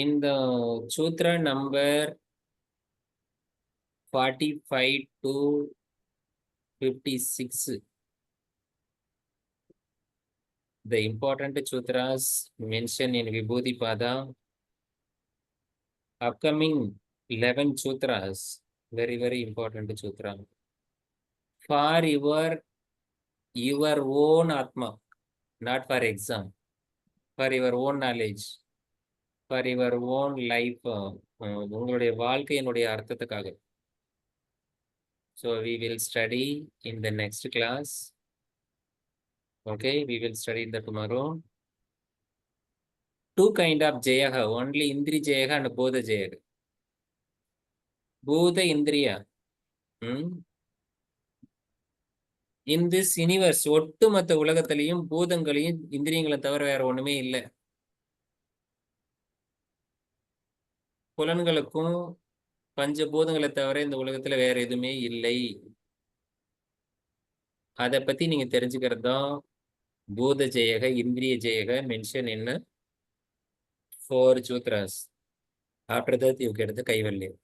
இந்த சூத்ரா number 45 to 56, the important sutras mentioned in Vibhuti Pada, upcoming 11 sutras, very, very important sutra. For your own Atma, not for exam, for your own knowledge, for your own life, உங்களுடைய வாழ்க்கையினுடைய அர்த்தத்துக்காக. So we will study in the next class. Okay, we will study in the tomorrow. Two kind of jayaha, only Indri jayaha and Bodha jayaha. Bodha Indriya. In this universe, ஒட்டுமொத்த உலகத்திலையும் பூதங்களையும் இந்திரியங்களை தவிர வேற ஒண்ணுமே இல்லை. புலன்களுக்கும் பஞ்சபூதங்களை தவிர இந்த உலகத்துல வேற எதுவுமே இல்லை. அதை பத்தி நீங்க தெரிஞ்சுக்கிறது தான் பூத ஜெயக, இந்திரிய ஜெயக mention in 4 sutras. After that you get the Kaivalyam.